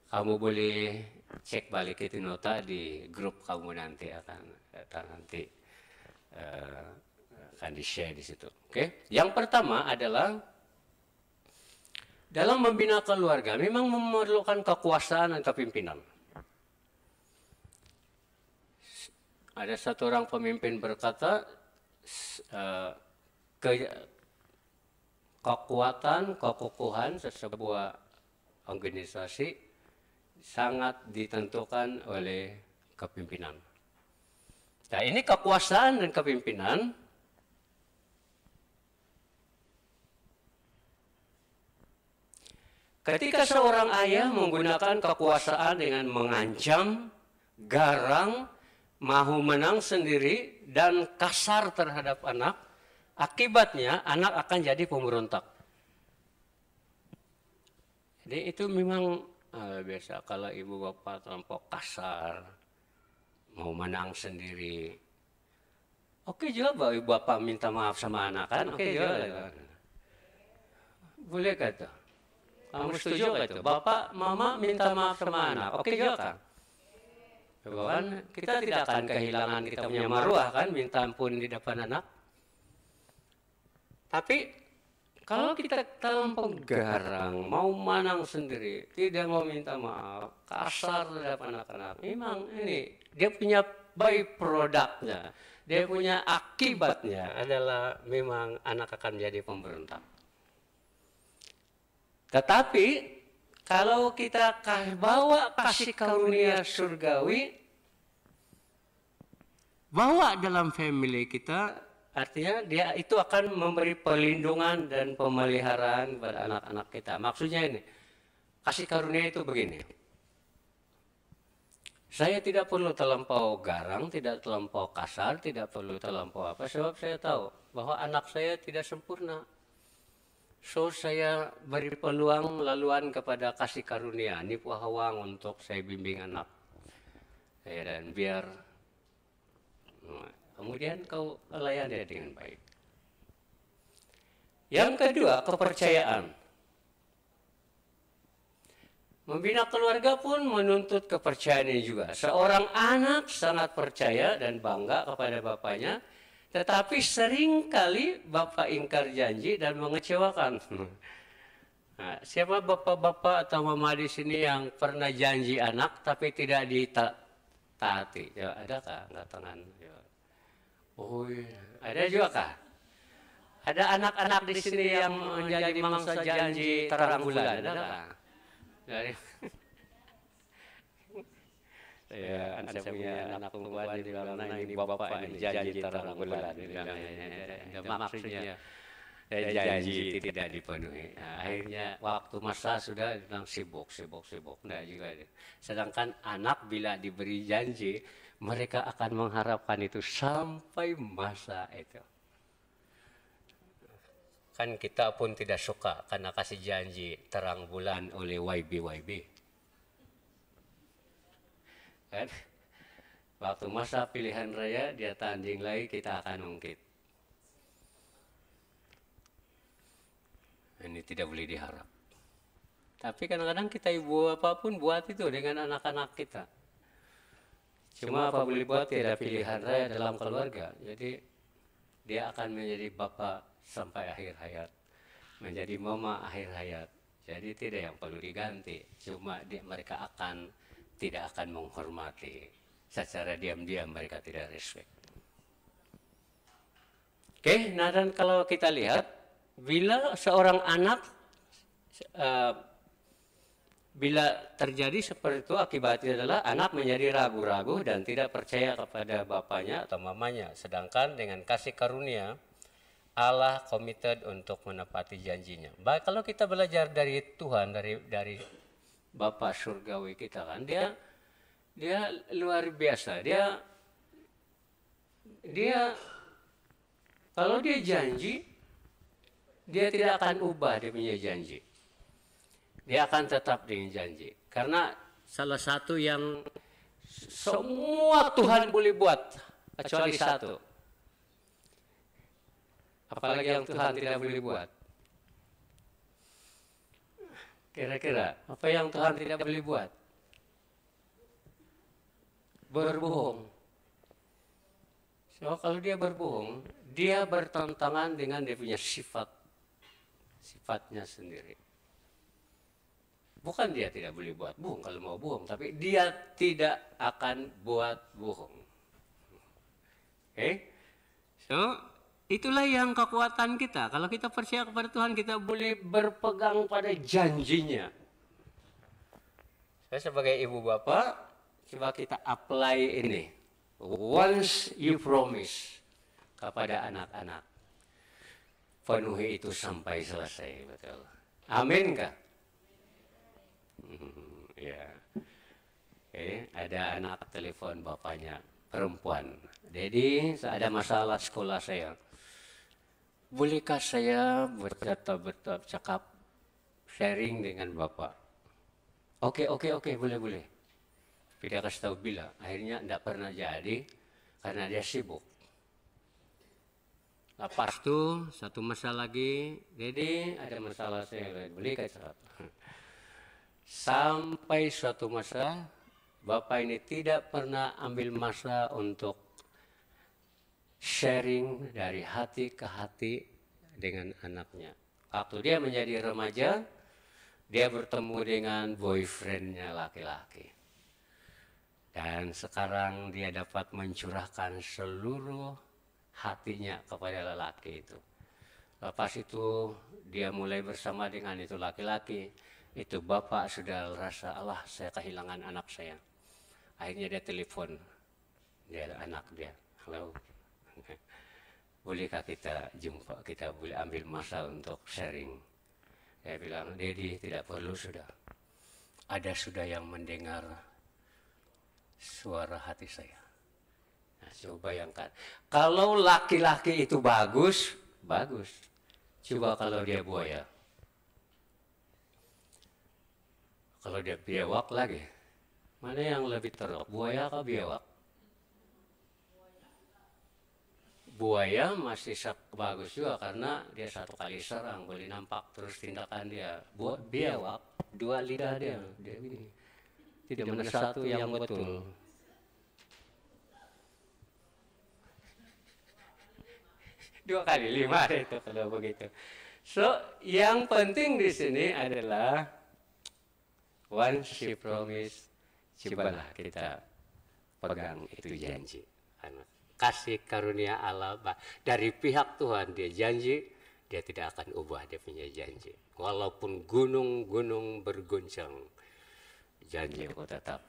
S1: kamu boleh cek balik itu nota di grup kamu nanti akan di-share di situ. Oke. Yang pertama adalah dalam membina keluarga memang memerlukan kekuasaan dan kepimpinan. Ada satu orang pemimpin berkata, kekuatan, kekokohan sebuah organisasi sangat ditentukan oleh kepimpinan. Nah, ini kekuasaan dan kepimpinan ketika seorang ayah menggunakan kekuasaan dengan mengancam, garang, mau menang sendiri, dan kasar terhadap anak, akibatnya anak akan jadi pemberontak. Jadi itu memang biasa kalau ibu bapak terlampau kasar, mau menang sendiri. Oke juga bahwa ibu bapak minta maaf sama anak kan? Oke juga. Boleh kata. Kamu setuju gak itu? Bapak, mama minta maaf sama anak. Oke juga kan? Bahkan kita tidak akan kehilangan kita punya maruah kan? Minta ampun di depan anak. Tapi kalau kita terlampau garang, mau menang sendiri, tidak mau minta maaf, kasar terhadap anak-anak, memang ini dia punya by produknya, dia punya akibatnya adalah memang anak akan menjadi pemberontak. Tetapi kalau kita bawa kasih karunia surgawi, bawa dalam family kita, artinya dia itu akan memberi perlindungan dan pemeliharaan kepada anak-anak kita. Maksudnya ini, kasih karunia itu begini. Saya tidak perlu terlampau garang, tidak terlampau kasar, tidak perlu terlampau apa, sebab saya tahu bahwa anak saya tidak sempurna. So saya beri peluang laluan kepada kasih karunia, nipu hawang untuk saya bimbing anak. Dan biar kemudian kau layani dengan baik. Yang kedua, kepercayaan. Membina keluarga pun menuntut kepercayaan ini juga. Seorang anak sangat percaya dan bangga kepada bapaknya, tetapi seringkali bapak ingkar janji dan mengecewakan. Nah, siapa bapak-bapak atau mama di sini yang pernah janji anak tapi tidak ditaati? Ya, adakah angkat tangan? Ya. Oh, ada juga kah? Ada anak-anak di sini yang menjadi mangsa janji terang bulan, ada kah? Dari saya punya anak perempuan di dalam ini bapak ini janji terang bulan, maksudnya janji tidak dipenuhi. Nah, akhirnya waktu masa sudah bilang sibuk. Nah, juga. Sedangkan anak bila diberi janji, mereka akan mengharapkan itu sampai masa itu. Kan kita pun tidak suka karena kasih janji terang bulan oleh YB. Kan? Waktu masa pilihan raya dia tanding lagi, kita akan ungkit. Ini tidak boleh diharap. Tapi kadang-kadang kita ibu apapun buat itu dengan anak-anak kita. Cuma apa boleh buat, tidak pilihan raya dalam keluarga. Jadi dia akan menjadi bapak sampai akhir hayat, menjadi mama akhir hayat. Jadi tidak yang perlu diganti. Cuma mereka tidak akan menghormati. Secara diam-diam mereka tidak respect. Oke, nah dan kalau kita lihat, bila seorang anak bila terjadi seperti itu, akibatnya adalah anak menjadi ragu-ragu dan tidak percaya kepada bapaknya atau mamanya. Sedangkan dengan kasih karunia, Allah committed untuk menepati janjinya. Baik, kalau kita belajar dari Tuhan, dari Bapa surgawi kita kan, dia luar biasa. Dia kalau dia janji, dia tidak akan ubah dia punya janji. Dia akan tetap dengan janji. Karena salah satu yang semua Tuhan boleh buat, kecuali satu. Apalagi yang Tuhan tidak boleh buat. Kira-kira, apa yang Tuhan tidak boleh buat? Berbohong. So, kalau dia berbohong, dia bertentangan dengan dia punya sifatnya sendiri. Bukan dia tidak boleh buat bohong kalau mau bohong, tapi dia tidak akan buat bohong. Oke? So, Itulah yang kekuatan kita. Kalau kita percaya kepada Tuhan, kita boleh berpegang pada janjinya. Saya sebagai ibu bapak, coba kita apply ini. Once you promise kepada anak-anak, penuhi itu sampai selesai, betul. Amin kah? Ya. Ada anak telepon bapaknya, perempuan. Jadi ada masalah sekolah saya. Bolehkah saya bercakap sharing dengan bapak? Oke, boleh. Tapi dia kasih tahu bila. Akhirnya tidak pernah jadi karena dia sibuk. Lepas itu satu masalah lagi. Jadi ada masalah saya boleh kasih. Sampai suatu masa bapak ini tidak pernah ambil masa untuk sharing dari hati ke hati dengan anaknya. Waktu dia menjadi remaja, dia bertemu dengan boyfriendnya laki-laki. Dan sekarang dia dapat mencurahkan seluruh hatinya kepada lelaki itu. Lepas itu dia mulai bersama dengan itu laki-laki. Itu bapak sudah rasa, Allah saya kehilangan anak saya. Akhirnya dia telepon dia anak dia. Halo. Bolehkah kita jumpa, kita boleh ambil masa untuk sharing? Saya bilang, Dedi tidak perlu sudah. Ada sudah yang mendengar suara hati saya. Nah, coba bayangkan. Kalau laki-laki itu bagus. Coba kalau dia buaya. Kalau dia biawak lagi. Mana yang lebih teruk? Buaya atau biawak? Buaya masih bagus juga karena dia satu kali serang boleh nampak terus tindakan dia. Biawak dua lidah dia begini. Tidak mana satu yang betul. Dua kali lima itu kalau begitu. So yang penting di sini adalah once you promise, cobalah kita pegang itu janji. Kasih karunia Allah dari pihak Tuhan, dia janji, dia tidak akan ubah dia punya janji. Walaupun gunung-gunung berguncang, janji aku tetap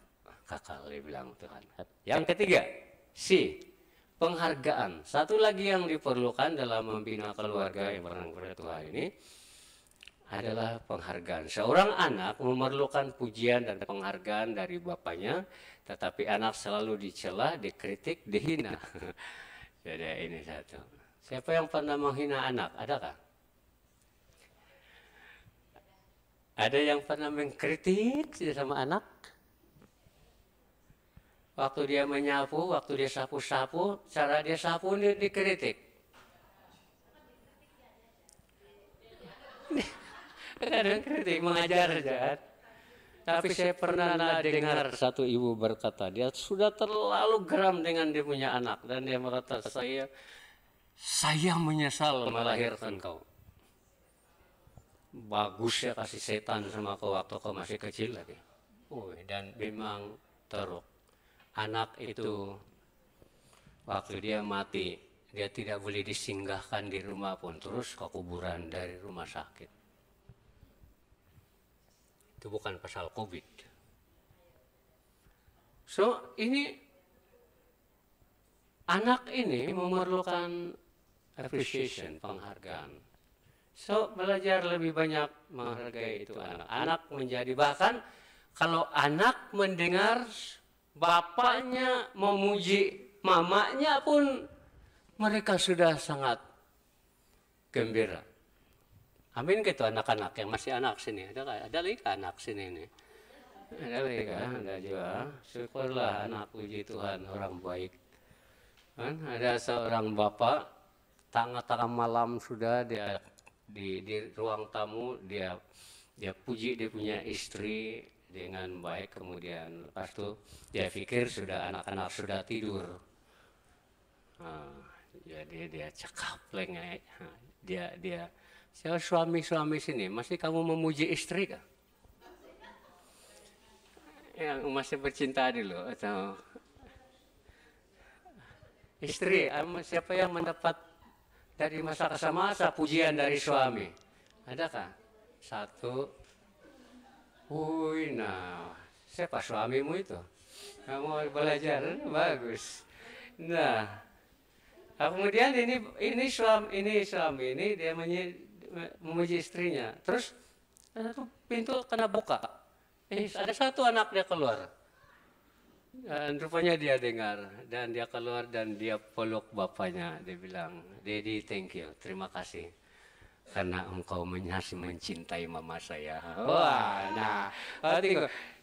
S1: kekal, dia bilang Tuhan. Yang ketiga, penghargaan. Satu lagi yang diperlukan dalam membina keluarga yang berkenan kepada Tuhan ini adalah penghargaan. Seorang anak memerlukan pujian dan penghargaan dari bapaknya, tetapi anak selalu dicela, dikritik, dihina. Jadi ini satu. Siapa yang pernah menghina anak? Adakah? Ada yang pernah mengkritik sama anak? Waktu dia menyapu, waktu dia sapu-sapu, cara dia sapu ini dikritik. Kadang kritik, mengajar saja. Tapi saya pernah dengar satu ibu berkata, dia sudah terlalu geram dengan dia punya anak. Dan dia berkata, saya menyesal melahirkan kau. Bagus ya kasih setan sama kau waktu kau masih kecil lagi. Dan memang teruk. Anak itu, waktu dia mati, dia tidak boleh disinggahkan di rumah pun. Terus ke kuburan dari rumah sakit. Itu bukan pasal COVID. So, ini anak ini memerlukan appreciation, penghargaan. So, belajar lebih banyak menghargai itu anak. Anak menjadi, bahkan kalau anak mendengar bapaknya memuji mamanya pun, mereka sudah sangat gembira. Amin gitu anak-anak yang masih anak sini. Ada lagi anak sini ini. Ada lagi kan? Ada juga. Syukurlah anak, puji Tuhan, orang baik. Kan? Ada seorang bapak, tengah-tengah malam sudah dia di ruang tamu, dia puji dia punya istri dengan baik. Kemudian lepas itu dia pikir sudah anak-anak sudah tidur. Jadi dia cakap lengek. Dia suami-suami sini, masih kamu memuji istri kah? Yang masih bercinta dulu atau istri? Siapa yang mendapat dari masa ke masa pujian dari suami? Adakah? Satu. Wih, nah, siapa suamimu itu? Kamu belajar, bagus. Nah, kemudian ini suami ini dia memuji istrinya. Terus pintu kena buka. Ada satu anak dia keluar. Dan rupanya dia dengar dan dia keluar dan dia peluk bapaknya. Dia bilang, "Daddy, thank you, terima kasih karena engkau masih mencintai mama saya." Wah, nah,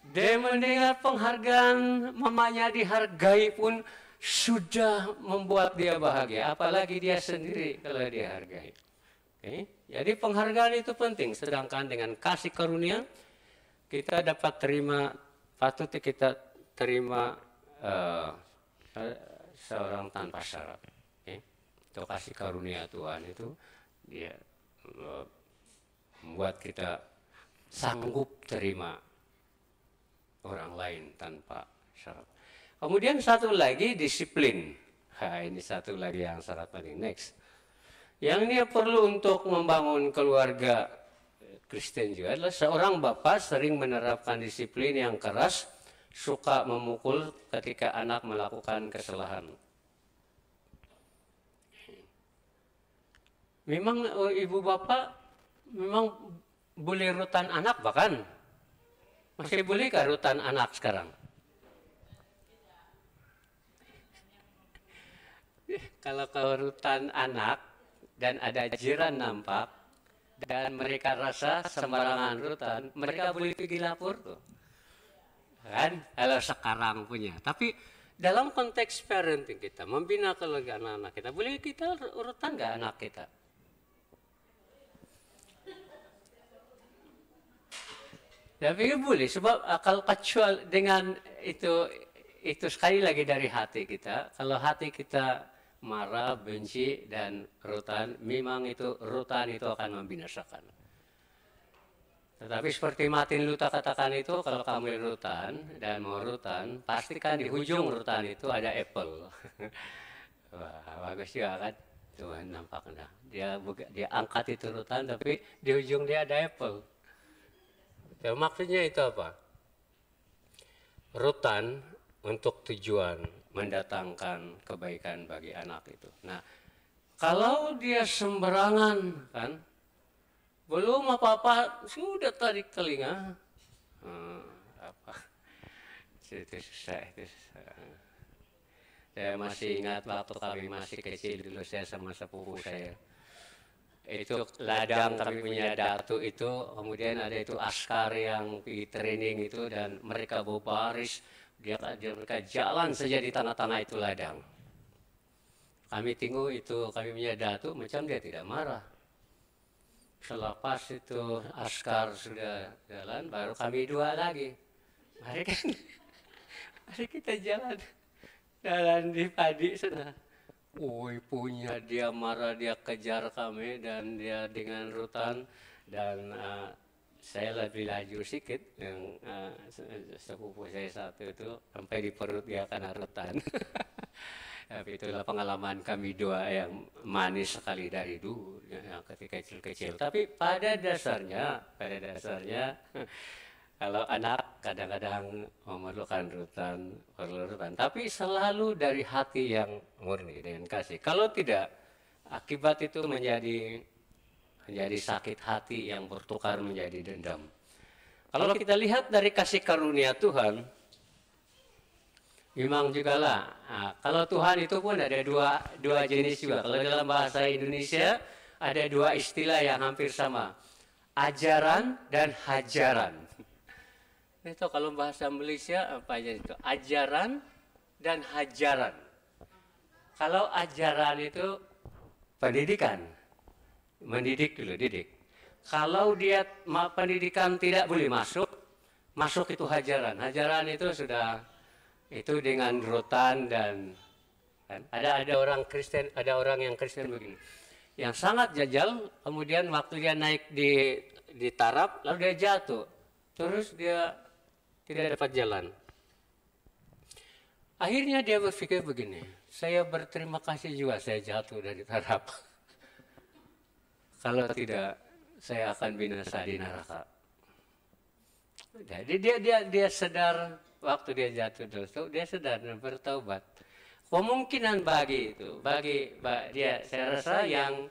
S1: dia mendengar penghargaan mamanya dihargai pun sudah membuat dia bahagia. Apalagi dia sendiri kalau dihargai. Okay? Jadi penghargaan itu penting. Sedangkan dengan kasih karunia kita dapat terima, patut kita terima seorang tanpa syarat. Okay? Itu kasih karunia Tuhan itu dia membuat kita sanggup terima orang lain tanpa syarat. Kemudian satu lagi disiplin. Ini satu lagi yang sangat penting. Next. Yang ini perlu untuk membangun keluarga Kristen juga adalah seorang bapak sering menerapkan disiplin yang keras, suka memukul ketika anak melakukan kesalahan. Memang ibu bapak memang boleh rutan anak bahkan. Masih bolehkah rutan anak sekarang? Kalau rutan anak dan ada jiran nampak dan mereka rasa sembarangan rutan, mereka boleh pergi lapor tuh. Kan? Kalau sekarang punya. Tapi dalam konteks parenting kita, membina keluarga anak-anak kita, boleh kita urutan nggak anak kita? Tapi boleh, sebab kalau kecuali dengan itu sekali lagi dari hati kita. Kalau hati kita marah, benci, dan rutan, memang itu rutan itu akan membinasakan. Tetapi seperti Martin Luther katakan itu, kalau kamu rutan dan mau rutan, pastikan di ujung rutan itu ada apple. Wah, bagus juga kan? Tuhan nampaknya. Dia angkat itu rutan, tapi di ujung dia ada apple. Ya, maksudnya itu apa? Rutan untuk tujuan mendatangkan kebaikan bagi anak itu. Nah, kalau dia sembarangan kan, belum apa-apa sudah tarik telinga, apa? Itu susah, itu susah. Saya masih ingat waktu kami masih kecil dulu saya sama sepupu saya. Itu ladang kami punya datu itu, kemudian ada itu askar yang di training itu dan mereka berbaris, mereka jalan saja di tanah-tanah itu ladang. Kami tunggu itu kami punya datu macam dia tidak marah. Selepas itu askar sudah jalan, baru kami dua lagi. Mari kita jalan di padi sana. Woi, punya dia marah, dia kejar kami dan dia dengan rutan dan saya lebih laju sedikit yang sepupu saya satu itu sampai di perut dia kena rutan. Tapi itulah pengalaman kami dua yang manis sekali dari dulu ya, ketika kecil-kecil. Tapi pada dasarnya kalau anak kadang-kadang memerlukan rutan, perlu rutan. Tapi selalu dari hati yang murni dengan kasih. Kalau tidak, akibat itu menjadi sakit hati yang bertukar menjadi dendam. Kalau kita lihat dari kasih karunia Tuhan, memang juga lah. Nah, kalau Tuhan itu pun ada dua jenis juga. Kalau dalam bahasa Indonesia ada dua istilah yang hampir sama. Ajaran dan hajaran. Itu kalau bahasa Malaysia apa aja itu? Ajaran dan hajaran. Kalau ajaran itu pendidikan. Mendidik dulu, didik. Kalau dia pendidikan tidak boleh masuk itu hajaran. Hajaran itu sudah itu dengan rutan dan ada orang Kristen, ada orang yang Kristen begini. Yang sangat jajal, kemudian waktu dia naik di taraf, lalu dia jatuh. Terus dia tidak dapat jalan. Akhirnya dia berpikir begini, saya berterima kasih juga saya jatuh dari taraf. Kalau tidak, saya akan binasa di neraka. Jadi dia sadar waktu dia jatuh dosa, dia sadar dan bertaubat. Kemungkinan bagi dia, saya rasa yang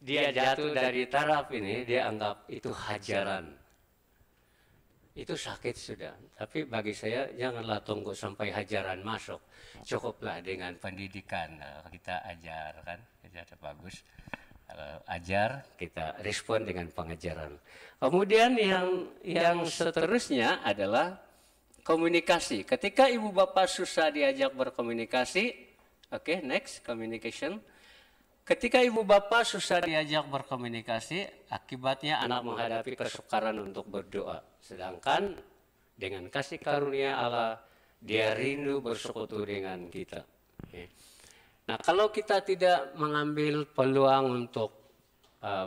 S1: dia jatuh dari taraf ini, dia anggap itu hajaran. Itu sakit sudah. Tapi bagi saya, janganlah tunggu sampai hajaran masuk. Cukuplah dengan pendidikan. Kita ajar kan, ajar bagus. Ajar, kita respon dengan pengajaran. Kemudian yang seterusnya adalah komunikasi. Ketika ibu bapak susah diajak berkomunikasi, oke, next, communication. Ketika ibu bapak susah diajak berkomunikasi, akibatnya anak menghadapi kesukaran untuk berdoa. Sedangkan dengan kasih karunia Allah, dia rindu bersekutu dengan kita. Okay. Nah, kalau kita tidak mengambil peluang untuk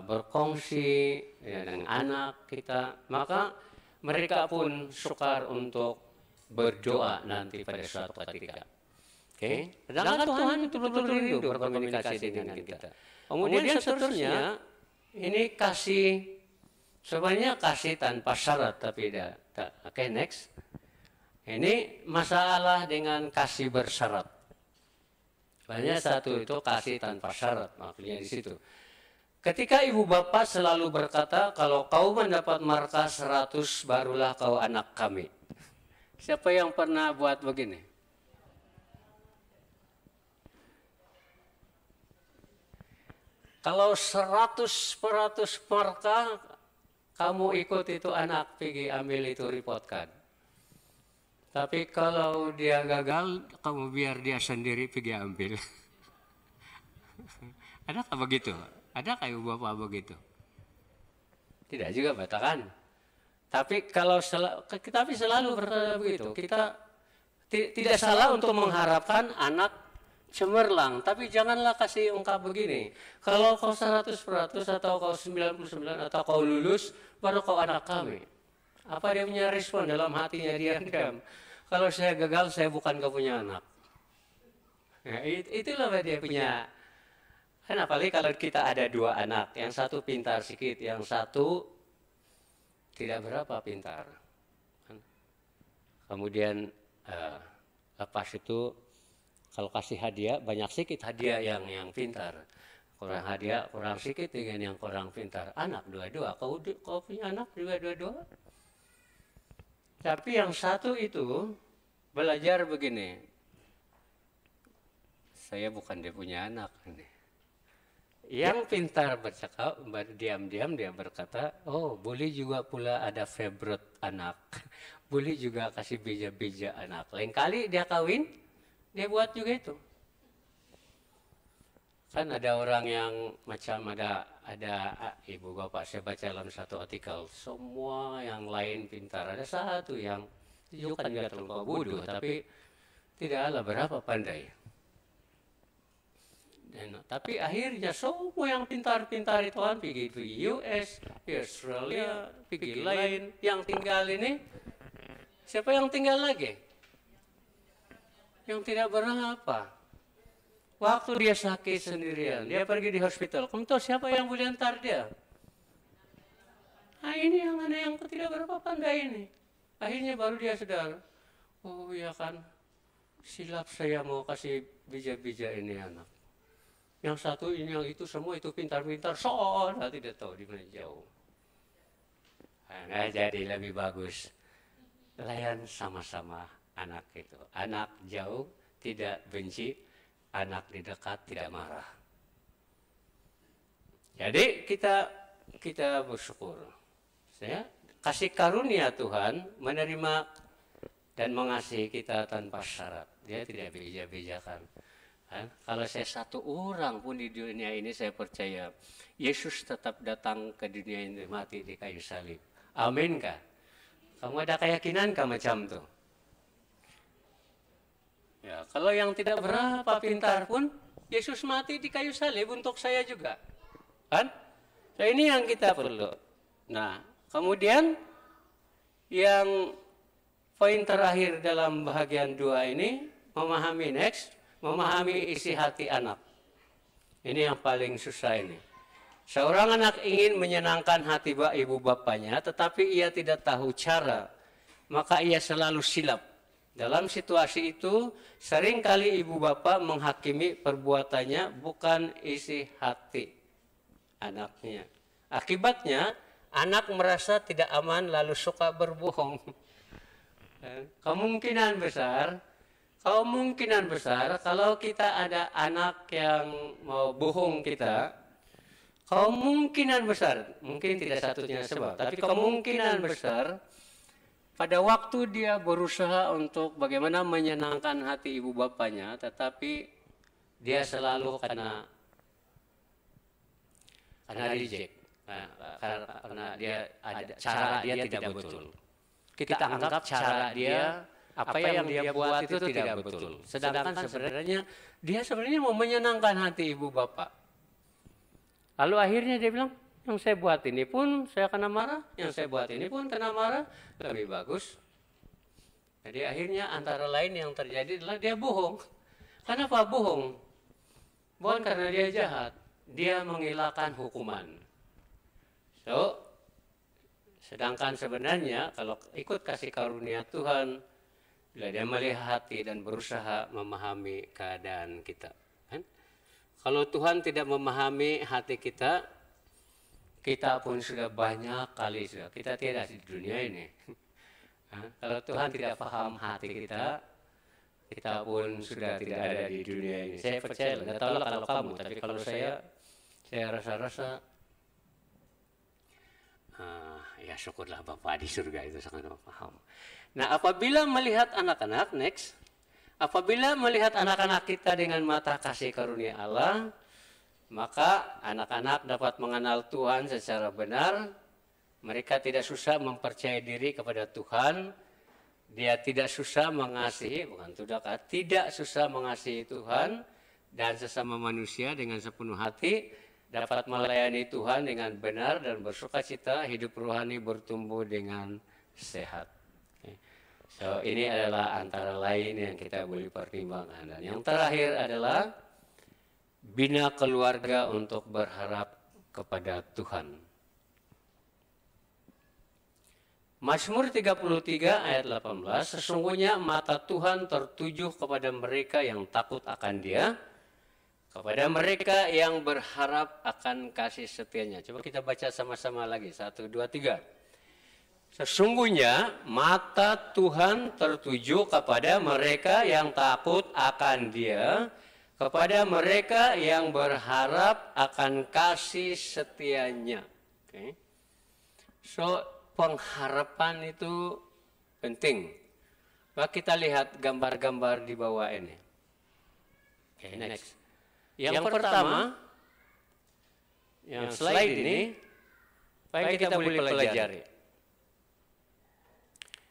S1: berkongsi dengan anak kita, maka mereka pun sukar untuk berdoa nanti pada suatu ketika. Oke, sedangkan Tuhan itu betul-betul rindu berkomunikasi dengan kita. Kemudian seterusnya, ini kasih, sebenarnya kasih tanpa syarat, tapi tidak. Oke, next. Ini masalah dengan kasih bersyarat. Banyak satu itu kasih tanpa syarat, maksudnya di situ. Ketika ibu bapak selalu berkata, kalau kau mendapat markah 100, barulah kau anak kami. Siapa yang pernah buat begini? Kalau 100% markah, kamu ikut itu anak, pergi ambil itu reportkan. Tapi kalau dia gagal, kamu biar dia sendiri pergi ambil. Adakah begitu? Adakah ibu bapak begitu? Tidak juga katakan. Tapi kalau selalu berkata begitu, kita tidak salah untuk mengharapkan anak cemerlang, tapi janganlah kasih ungkap begini. Kalau kau 100% atau kau 99 atau kau lulus, baru kau anak kami. Apa dia punya respon dalam hatinya dia? Kalau saya gagal, saya bukan kau punya anak. Nah, itulah dia punya. Kan apalagi kalau kita ada dua anak, yang satu pintar sedikit, yang satu tidak berapa pintar. Kemudian lepas itu, kalau kasih hadiah, banyak sedikit hadiah yang pintar. Kurang hadiah, kurang sedikit dengan yang kurang pintar. Anak dua-dua, kau punya anak dua-dua. Tapi yang satu itu belajar begini. Saya bukan dia punya anak. Yang pintar bercakap, diam-diam dia berkata, oh boleh juga pula ada favorite anak. Boleh juga kasih bija-bija anak. Lain kali dia kawin, dia buat juga itu. Kan ada orang yang macam ada ibu bapak, saya baca dalam satu artikel, semua yang lain pintar. Ada satu yang tunjukkan dia terlalu bodoh, tapi tidaklah berapa pandai. Tapi akhirnya semua yang pintar-pintar itu kan pergi ke US, ke Australia, pergi lain. Yang tinggal ini, siapa yang tinggal lagi? Yang tidak berapa. Waktu dia sakit sendirian, dia pergi di hospital. Kamu tahu siapa yang boleh antar dia? Nah ini yang ada yang tidak berapa pandai ini. Akhirnya baru dia sadar, oh ya kan, silap saya mau kasih bija-bija ini anak. Yang satu ini, yang itu, semua itu pintar-pintar, soalnya tidak tahu di mana jauh. Nah, jadi lebih bagus layan sama-sama anak itu. Anak jauh tidak benci, anak di dekat tidak marah. Jadi kita bersyukur. Saya kasih karunia Tuhan menerima dan mengasihi kita tanpa syarat. Dia tidak beja-bejakan. Kalau saya satu orang pun di dunia ini, saya percaya Yesus tetap datang ke dunia ini mati di kayu salib. Amin kah? Kamu ada keyakinan kah macam itu? Ya, kalau yang tidak berapa pintar pun, Yesus mati di kayu salib untuk saya juga. Kan? Nah, ini yang kita perlu. Nah, kemudian yang poin terakhir dalam bahagian 2 ini, memahami next. Memahami isi hati anak. Ini yang paling susah ini. Seorang anak ingin menyenangkan hati ibu bapaknya, tetapi ia tidak tahu cara, maka ia selalu silap. Dalam situasi itu, seringkali ibu bapak menghakimi perbuatannya bukan isi hati anaknya. Akibatnya, anak merasa tidak aman lalu suka berbohong. Kemungkinan besar kalau kita ada anak yang mau bohong kita, kemungkinan besar, mungkin tidak satunya sebab, tapi kemungkinan besar pada waktu dia berusaha untuk bagaimana menyenangkan hati ibu bapaknya, tetapi dia selalu kena reject, karena dia ada cara dia tidak betul. Kita anggap cara dia, apa yang dia buat itu tidak betul. Sedangkan sebenarnya dia mau menyenangkan hati ibu bapak. Lalu akhirnya dia bilang, yang saya buat ini pun saya kena marah, yang saya buat ini pun kena marah, lebih bagus. Jadi akhirnya antara lain yang terjadi adalah dia bohong. Kenapa bohong? Bukan karena dia jahat, dia menghilangkan hukuman. Sedangkan sebenarnya kalau ikut kasih karunia Tuhan, bila dia melihat hati dan berusaha memahami keadaan kita. Kalau Tuhan tidak memahami hati kita, kita pun sudah banyak kali kita tidak di dunia ini. Kalau Tuhan tidak paham hati kita, kita pun sudah tidak ada di dunia ini. Saya percaya, nggak tahu lah kalau kamu, tapi kalau saya rasa-rasa, ya syukurlah Bapak di surga itu sangat paham. Nah, apabila melihat anak-anak, apabila melihat anak-anak kita dengan mata kasih karunia Allah, maka anak-anak dapat mengenal Tuhan secara benar. Mereka tidak susah mempercayai diri kepada Tuhan. Dia tidak susah mengasihi, tidak susah mengasihi Tuhan dan sesama manusia dengan sepenuh hati, dapat melayani Tuhan dengan benar dan bersukacita, hidup rohani bertumbuh dengan sehat. So, ini adalah antara lain yang kita boleh pertimbangkan. Dan yang terakhir adalah bina keluarga untuk berharap kepada Tuhan. Mazmur 33 ayat 18, sesungguhnya mata Tuhan tertuju kepada mereka yang takut akan Dia, kepada mereka yang berharap akan kasih setianya. Coba kita baca sama-sama lagi, 1, 2, 3. Sesungguhnya mata Tuhan tertuju kepada mereka yang takut akan Dia, kepada mereka yang berharap akan kasih setianya. Okay. So, pengharapan itu penting. Maka kita lihat gambar-gambar di bawah ini. Okay, next. Yang pertama, yang slide ini, apa yang kita boleh pelajari?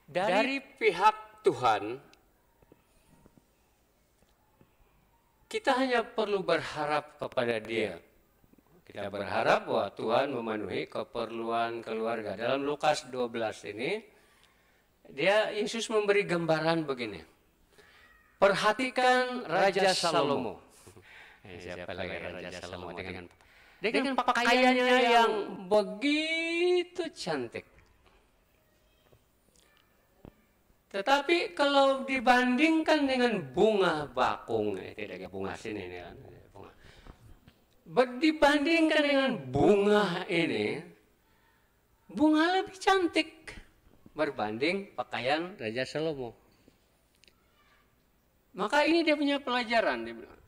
S1: Dari pihak Tuhan, kita hanya perlu berharap kepada Dia. Kita berharap bahwa Tuhan memenuhi keperluan keluarga. Dalam Lukas 12 ini, Yesus memberi gambaran begini. Perhatikan Raja Salomo. Siapa lagi Raja Salomo dengan pakaiannya yang begitu cantik. Tetapi kalau dibandingkan dengan bunga bakung, tidak bunga sini ini kan, dibandingkan dengan bunga ini, bunga lebih cantik berbanding pakaian Raja Salomo. Maka ini dia punya pelajaran, dia bilang.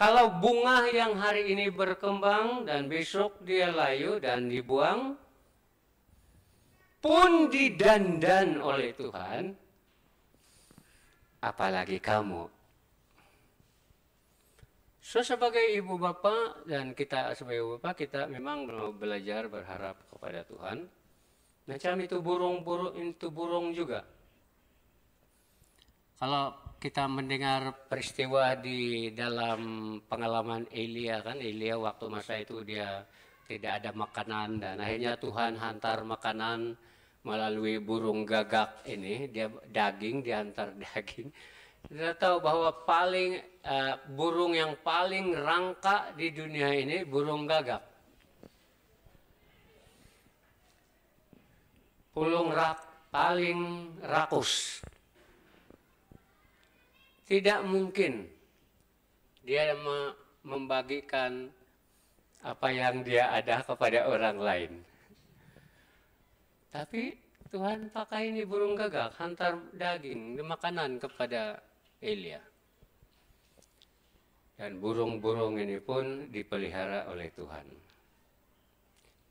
S1: Kalau bunga yang hari ini berkembang dan besok dia layu dan dibuang, pun didandan oleh Tuhan, apalagi kamu. So, sebagai ibu bapak dan kita sebagai ibu bapak, kita memang mau belajar berharap kepada Tuhan. Macam itu burung juga. Kalau kita mendengar peristiwa di dalam pengalaman Elia, kan Elia waktu masa itu dia tidak ada makanan dan akhirnya Tuhan hantar makanan melalui burung gagak ini, dia diantar daging. Kita tahu bahwa burung yang paling rangka di dunia ini burung gagak. paling rakus. Tidak mungkin dia membagikan apa yang dia ada kepada orang lain. Tapi Tuhan pakai ini burung gagak, hantar daging, makanan kepada Elia. Dan burung-burung ini pun dipelihara oleh Tuhan.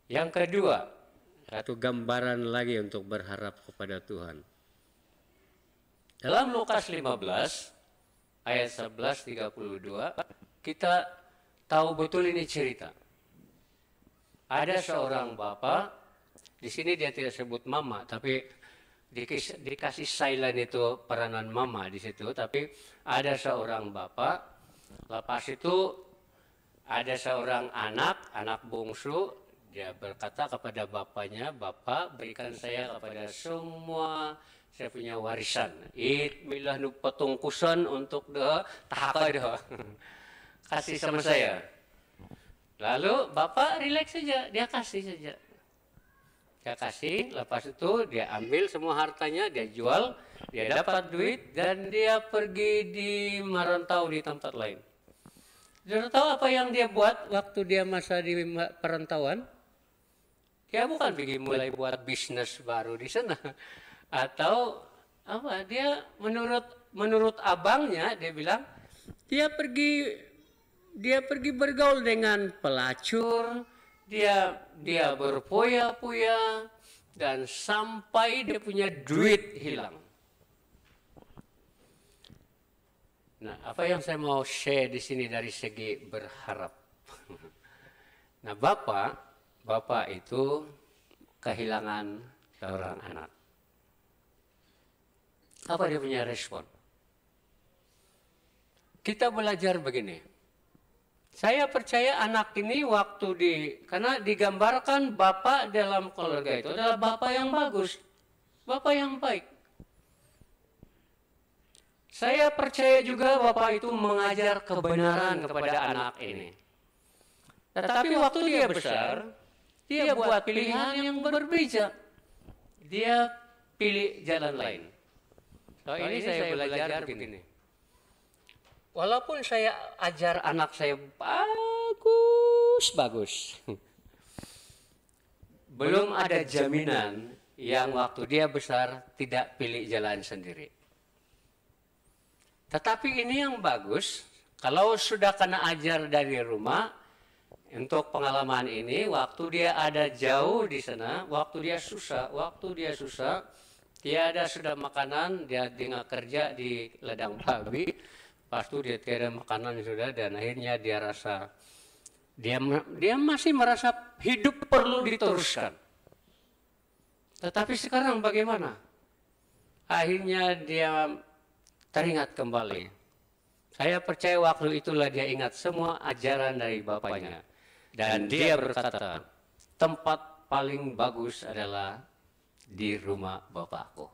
S1: Yang kedua, satu gambaran lagi untuk berharap kepada Tuhan. Dalam Lukas 15 ayat 11-32, kita tahu betul ini cerita. Ada seorang bapak, di sini dia tidak sebut mama, tapi dikasih silent itu peranan mama di situ, tapi ada seorang bapak. Lepas itu ada seorang anak bungsu, dia berkata kepada bapaknya, "Bapak, berikan saya kepada semua saya punya warisan. Milah nu petungkusan untuk tahaka kasih sama saya." Lalu bapak rileks saja, dia kasih saja. Dia kasih, lepas itu dia ambil semua hartanya, dia jual, dia dapat duit, dan dia pergi merantau di tempat lain. Saudara tahu apa yang dia buat waktu dia masa di perantauan? Dia bukan pergi mulai buat bisnis baru di sana. Atau apa? Dia menurut abangnya, dia bilang, dia pergi bergaul dengan pelacur, dia berpoya-poya, dan sampai dia punya duit hilang. Nah, apa yang saya mau share di sini dari segi berharap. Nah, bapak itu kehilangan seorang anak. Apa dia punya respon? Kita belajar begini. Saya percaya anak ini karena digambarkan bapak dalam keluarga itu adalah bapak yang bagus, bapak yang baik. Saya percaya juga bapak itu mengajar kebenaran kepada anak ini. Tetapi waktu dia besar, dia buat pilihan yang berbeda. Dia pilih jalan lain. So, ini saya belajar begini. Walaupun saya ajar anak saya bagus. Belum ada jaminan yang waktu dia besar tidak pilih jalan sendiri. Tetapi ini yang bagus, kalau sudah kena ajar dari rumah, untuk pengalaman ini, waktu dia ada jauh di sana, waktu dia susah, tiada sudah makanan, dia tinggal kerja di ladang babi, pas itu dia tiada makanan sudah, dan akhirnya dia masih merasa hidup perlu diteruskan. Tetapi sekarang bagaimana? Akhirnya dia teringat kembali. Saya percaya waktu itulah dia ingat semua ajaran dari bapaknya. Dan dia berkata, tempat paling bagus adalah di rumah bapakku.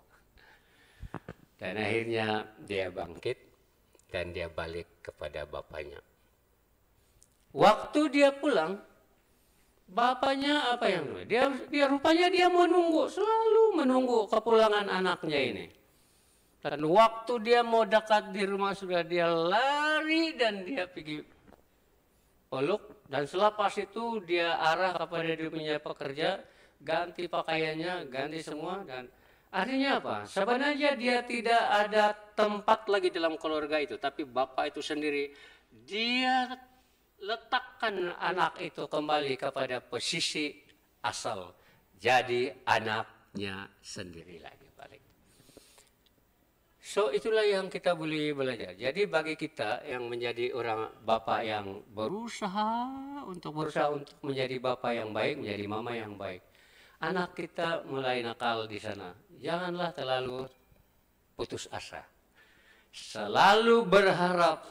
S1: Dan akhirnya dia bangkit dan dia balik kepada bapaknya. Waktu dia pulang, bapaknya apa yang dia rupanya dia selalu menunggu kepulangan anaknya ini. Dan waktu dia mau dekat di rumah sudah dia lari dan dia pergi peluk. Dan selepas itu dia arah kepada dia punya pekerja, ganti pakaiannya, ganti semua. Dan akhirnya apa? Sebenarnya dia tidak ada tempat lagi dalam keluarga itu. Tapi bapak itu sendiri, dia letakkan anak itu kembali kepada posisi asal. Jadi anaknya sendiri lagi balik. So itulah yang kita boleh belajar. Jadi bagi kita yang menjadi orang bapak yang berusaha untuk menjadi bapak yang baik, menjadi mama yang baik. Anak kita mulai nakal di sana. Janganlah terlalu putus asa. Selalu berharap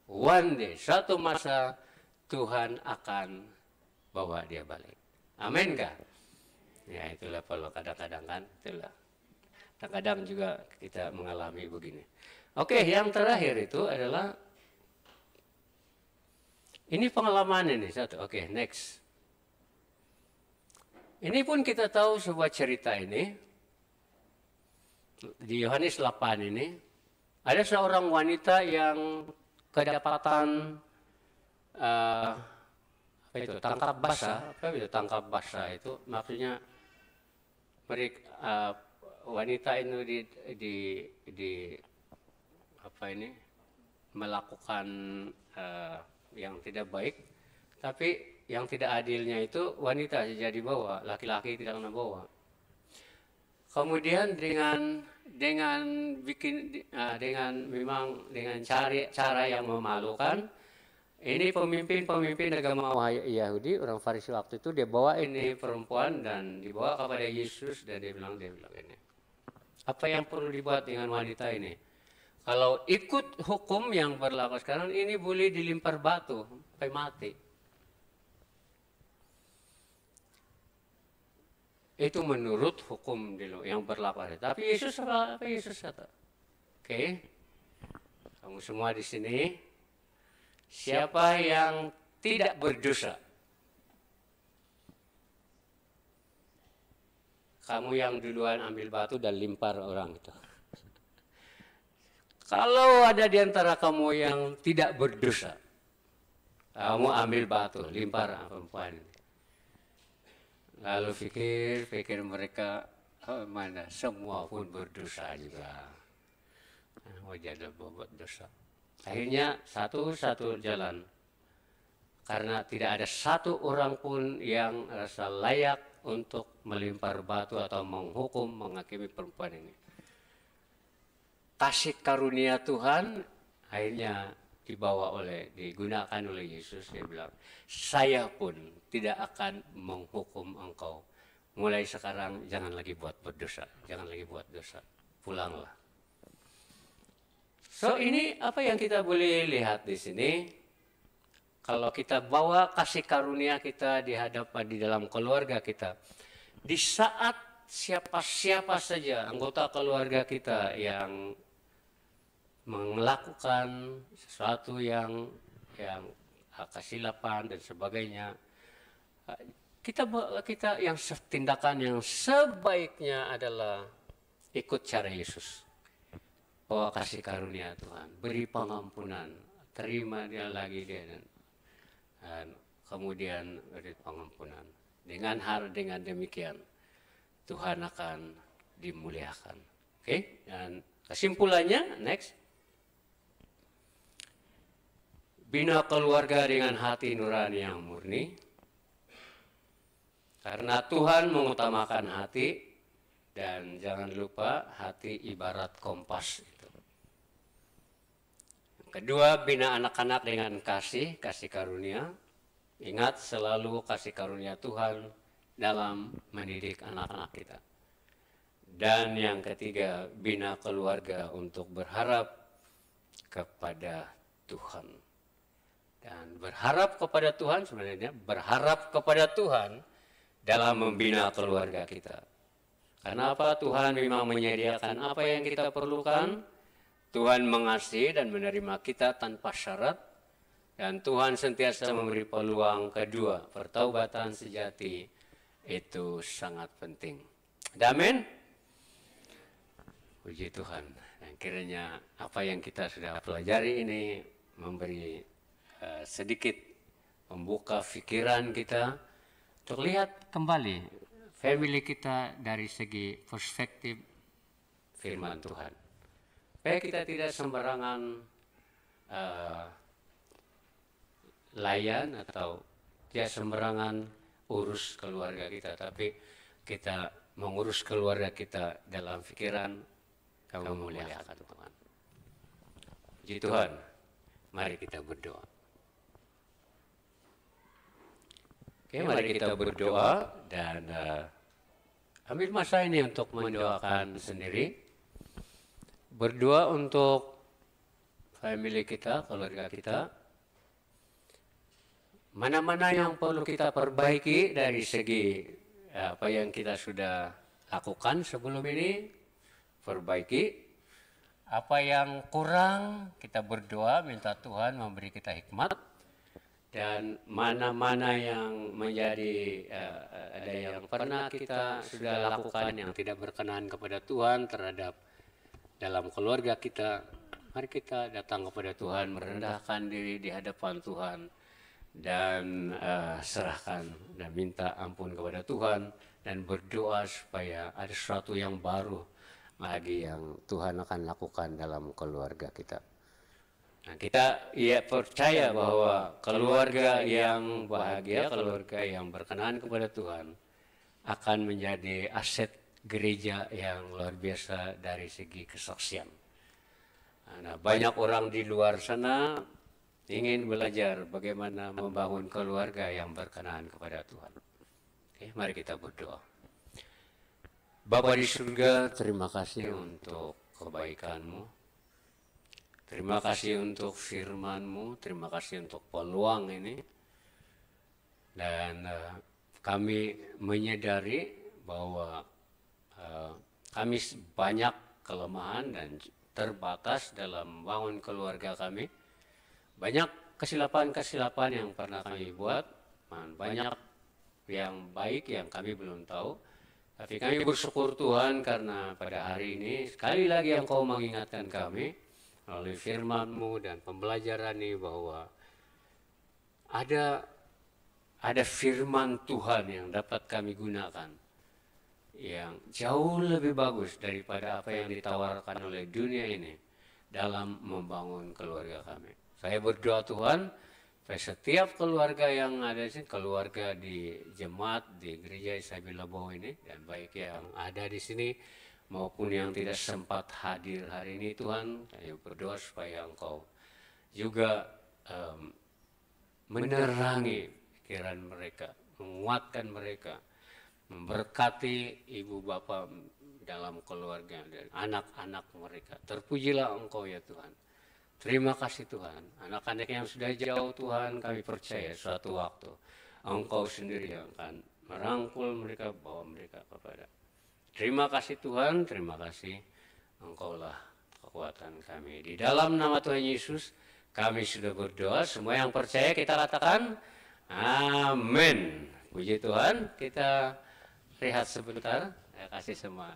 S1: one day, suatu masa Tuhan akan bawa dia balik. Amin kah? Ya itulah kalau kadang-kadang kan itulah. Kadang juga kita mengalami begini. Oke, yang terakhir itu adalah ini pengalaman ini satu. Oke, next. Ini pun kita tahu sebuah cerita ini. Di Yohanes 8 ini, ada seorang wanita yang kedapatan apa itu, tangkap basah. Apa itu tangkap basah itu? Maksudnya mereka wanita itu di apa ini melakukan yang tidak baik, tapi yang tidak adilnya itu wanita saja dibawa, laki-laki tidak kena bawa. Kemudian dengan cara yang memalukan, ini pemimpin agama Yahudi, orang Farisi waktu itu, dia bawa ini perempuan dan dibawa kepada Yesus, dan dia bilang ini, apa yang perlu dibuat dengan wanita ini? Kalau ikut hukum yang berlaku sekarang, ini boleh dilempar batu sampai mati. Itu menurut hukum dulu yang berlaku. Tapi Yesus apa Yesus kata? Oke, kamu semua di sini, siapa yang tidak berdosa, kamu yang duluan ambil batu dan lempar orang itu. Kalau ada di antara kamu yang tidak berdosa, kamu ambil batu, lempar perempuan. Lalu pikir mereka, oh, mana semua pun berdosa juga. Mau jadi bobot dosa. Akhirnya satu jalan. Karena tidak ada satu orang pun yang rasa layak untuk melempar batu atau menghukum, menghakimi perempuan ini. Kasih karunia Tuhan akhirnya digunakan oleh Yesus. Dia bilang, saya pun tidak akan menghukum engkau. Mulai sekarang jangan lagi buat berdosa, jangan lagi buat dosa, pulanglah. So ini apa yang kita boleh lihat di sini. Kalau kita bawa kasih karunia kita di dalam keluarga kita, di saat siapa saja anggota keluarga kita yang melakukan sesuatu yang kesilapan dan sebagainya, kita yang tindakan yang sebaiknya adalah ikut cara Yesus. Bawa kasih karunia Tuhan, beri pengampunan, terima dia lagi dia, dan kemudian beri pengampunan. Dengan demikian Tuhan akan dimuliakan. Oke? Dan kesimpulannya, next. Bina keluarga dengan hati nurani yang murni. Karena Tuhan mengutamakan hati, dan jangan lupa hati ibarat kompas itu. Kedua, bina anak-anak dengan kasih karunia. Ingat selalu kasih karunia Tuhan dalam mendidik anak-anak kita. Dan yang ketiga, bina keluarga untuk berharap kepada Tuhan. Dan berharap kepada Tuhan sebenarnya, berharap kepada Tuhan dalam membina keluarga kita. Karena apa? Tuhan memang menyediakan apa yang kita perlukan. Tuhan mengasihi dan menerima kita tanpa syarat. Dan Tuhan sentiasa memberi peluang kedua, pertaubatan sejati. Itu sangat penting. Amin. Puji Tuhan. Dan kiranya apa yang kita sudah pelajari ini memberi sedikit membuka pikiran kita untuk lihat kembali family kita dari segi perspektif firman Tuhan. Supaya kita tidak sembarangan layan atau tidak sembarangan urus keluarga kita, tapi kita mengurus keluarga kita dalam pikiran yang memuliakan Tuhan. Puji Tuhan, mari kita berdoa. Oke, mari kita berdoa dan ambil masa ini untuk mendoakan sendiri. Berdoa untuk family kita, keluarga kita. Mana-mana yang perlu kita perbaiki dari segi apa yang kita sudah lakukan sebelum ini, perbaiki. Apa yang kurang, kita berdoa minta Tuhan memberi kita hikmat. dan mana-mana yang menjadi ada yang pernah kita sudah lakukan yang tidak berkenan kepada Tuhan terhadap dalam keluarga kita. Mari kita datang kepada Tuhan, merendahkan diri di hadapan Tuhan, dan serahkan dan minta ampun kepada Tuhan, dan berdoa supaya ada sesuatu yang baru lagi yang Tuhan akan lakukan dalam keluarga kita. Nah, kita percaya bahwa keluarga yang bahagia, keluarga yang berkenan kepada Tuhan akan menjadi aset gereja yang luar biasa dari segi kesaksian. Nah, banyak orang di luar sana ingin belajar bagaimana membangun keluarga yang berkenan kepada Tuhan. Oke, mari kita berdoa. Bapa di surga, terima kasih untuk kebaikan-Mu. Terima kasih untuk firman-Mu, terima kasih untuk peluang ini. Dan kami menyadari bahwa kami banyak kelemahan dan terbatas dalam bangun keluarga kami. Banyak kesilapan-kesilapan yang pernah kami buat, banyak yang baik yang kami belum tahu. Tapi kami bersyukur Tuhan karena pada hari ini sekali lagi Engkau mengingatkan kami melalui firman-Mu dan pembelajaran ini bahwa ada firman Tuhan yang dapat kami gunakan yang jauh lebih bagus daripada apa yang ditawarkan oleh dunia ini dalam membangun keluarga kami. Saya berdoa Tuhan, supaya setiap keluarga yang ada di sini, keluarga di jemaat, di gereja Isabella Bow ini, dan baik yang ada di sini maupun yang tidak sempat hadir hari ini Tuhan, saya berdoa supaya Engkau juga menerangi pikiran mereka, menguatkan mereka, memberkati ibu bapa dalam keluarga dan anak-anak mereka. Terpujilah Engkau ya Tuhan. Terima kasih Tuhan. Anak-anak yang sudah jauh Tuhan, kami percaya suatu waktu Engkau sendiri yang akan merangkul mereka, bawa mereka kepada. Terima kasih Tuhan, terima kasih. Engkaulah kekuatan kami. Di dalam nama Tuhan Yesus kami sudah berdoa. Semua yang percaya kita katakan amin. Puji Tuhan. Kita rehat sebentar. Terima kasih semua.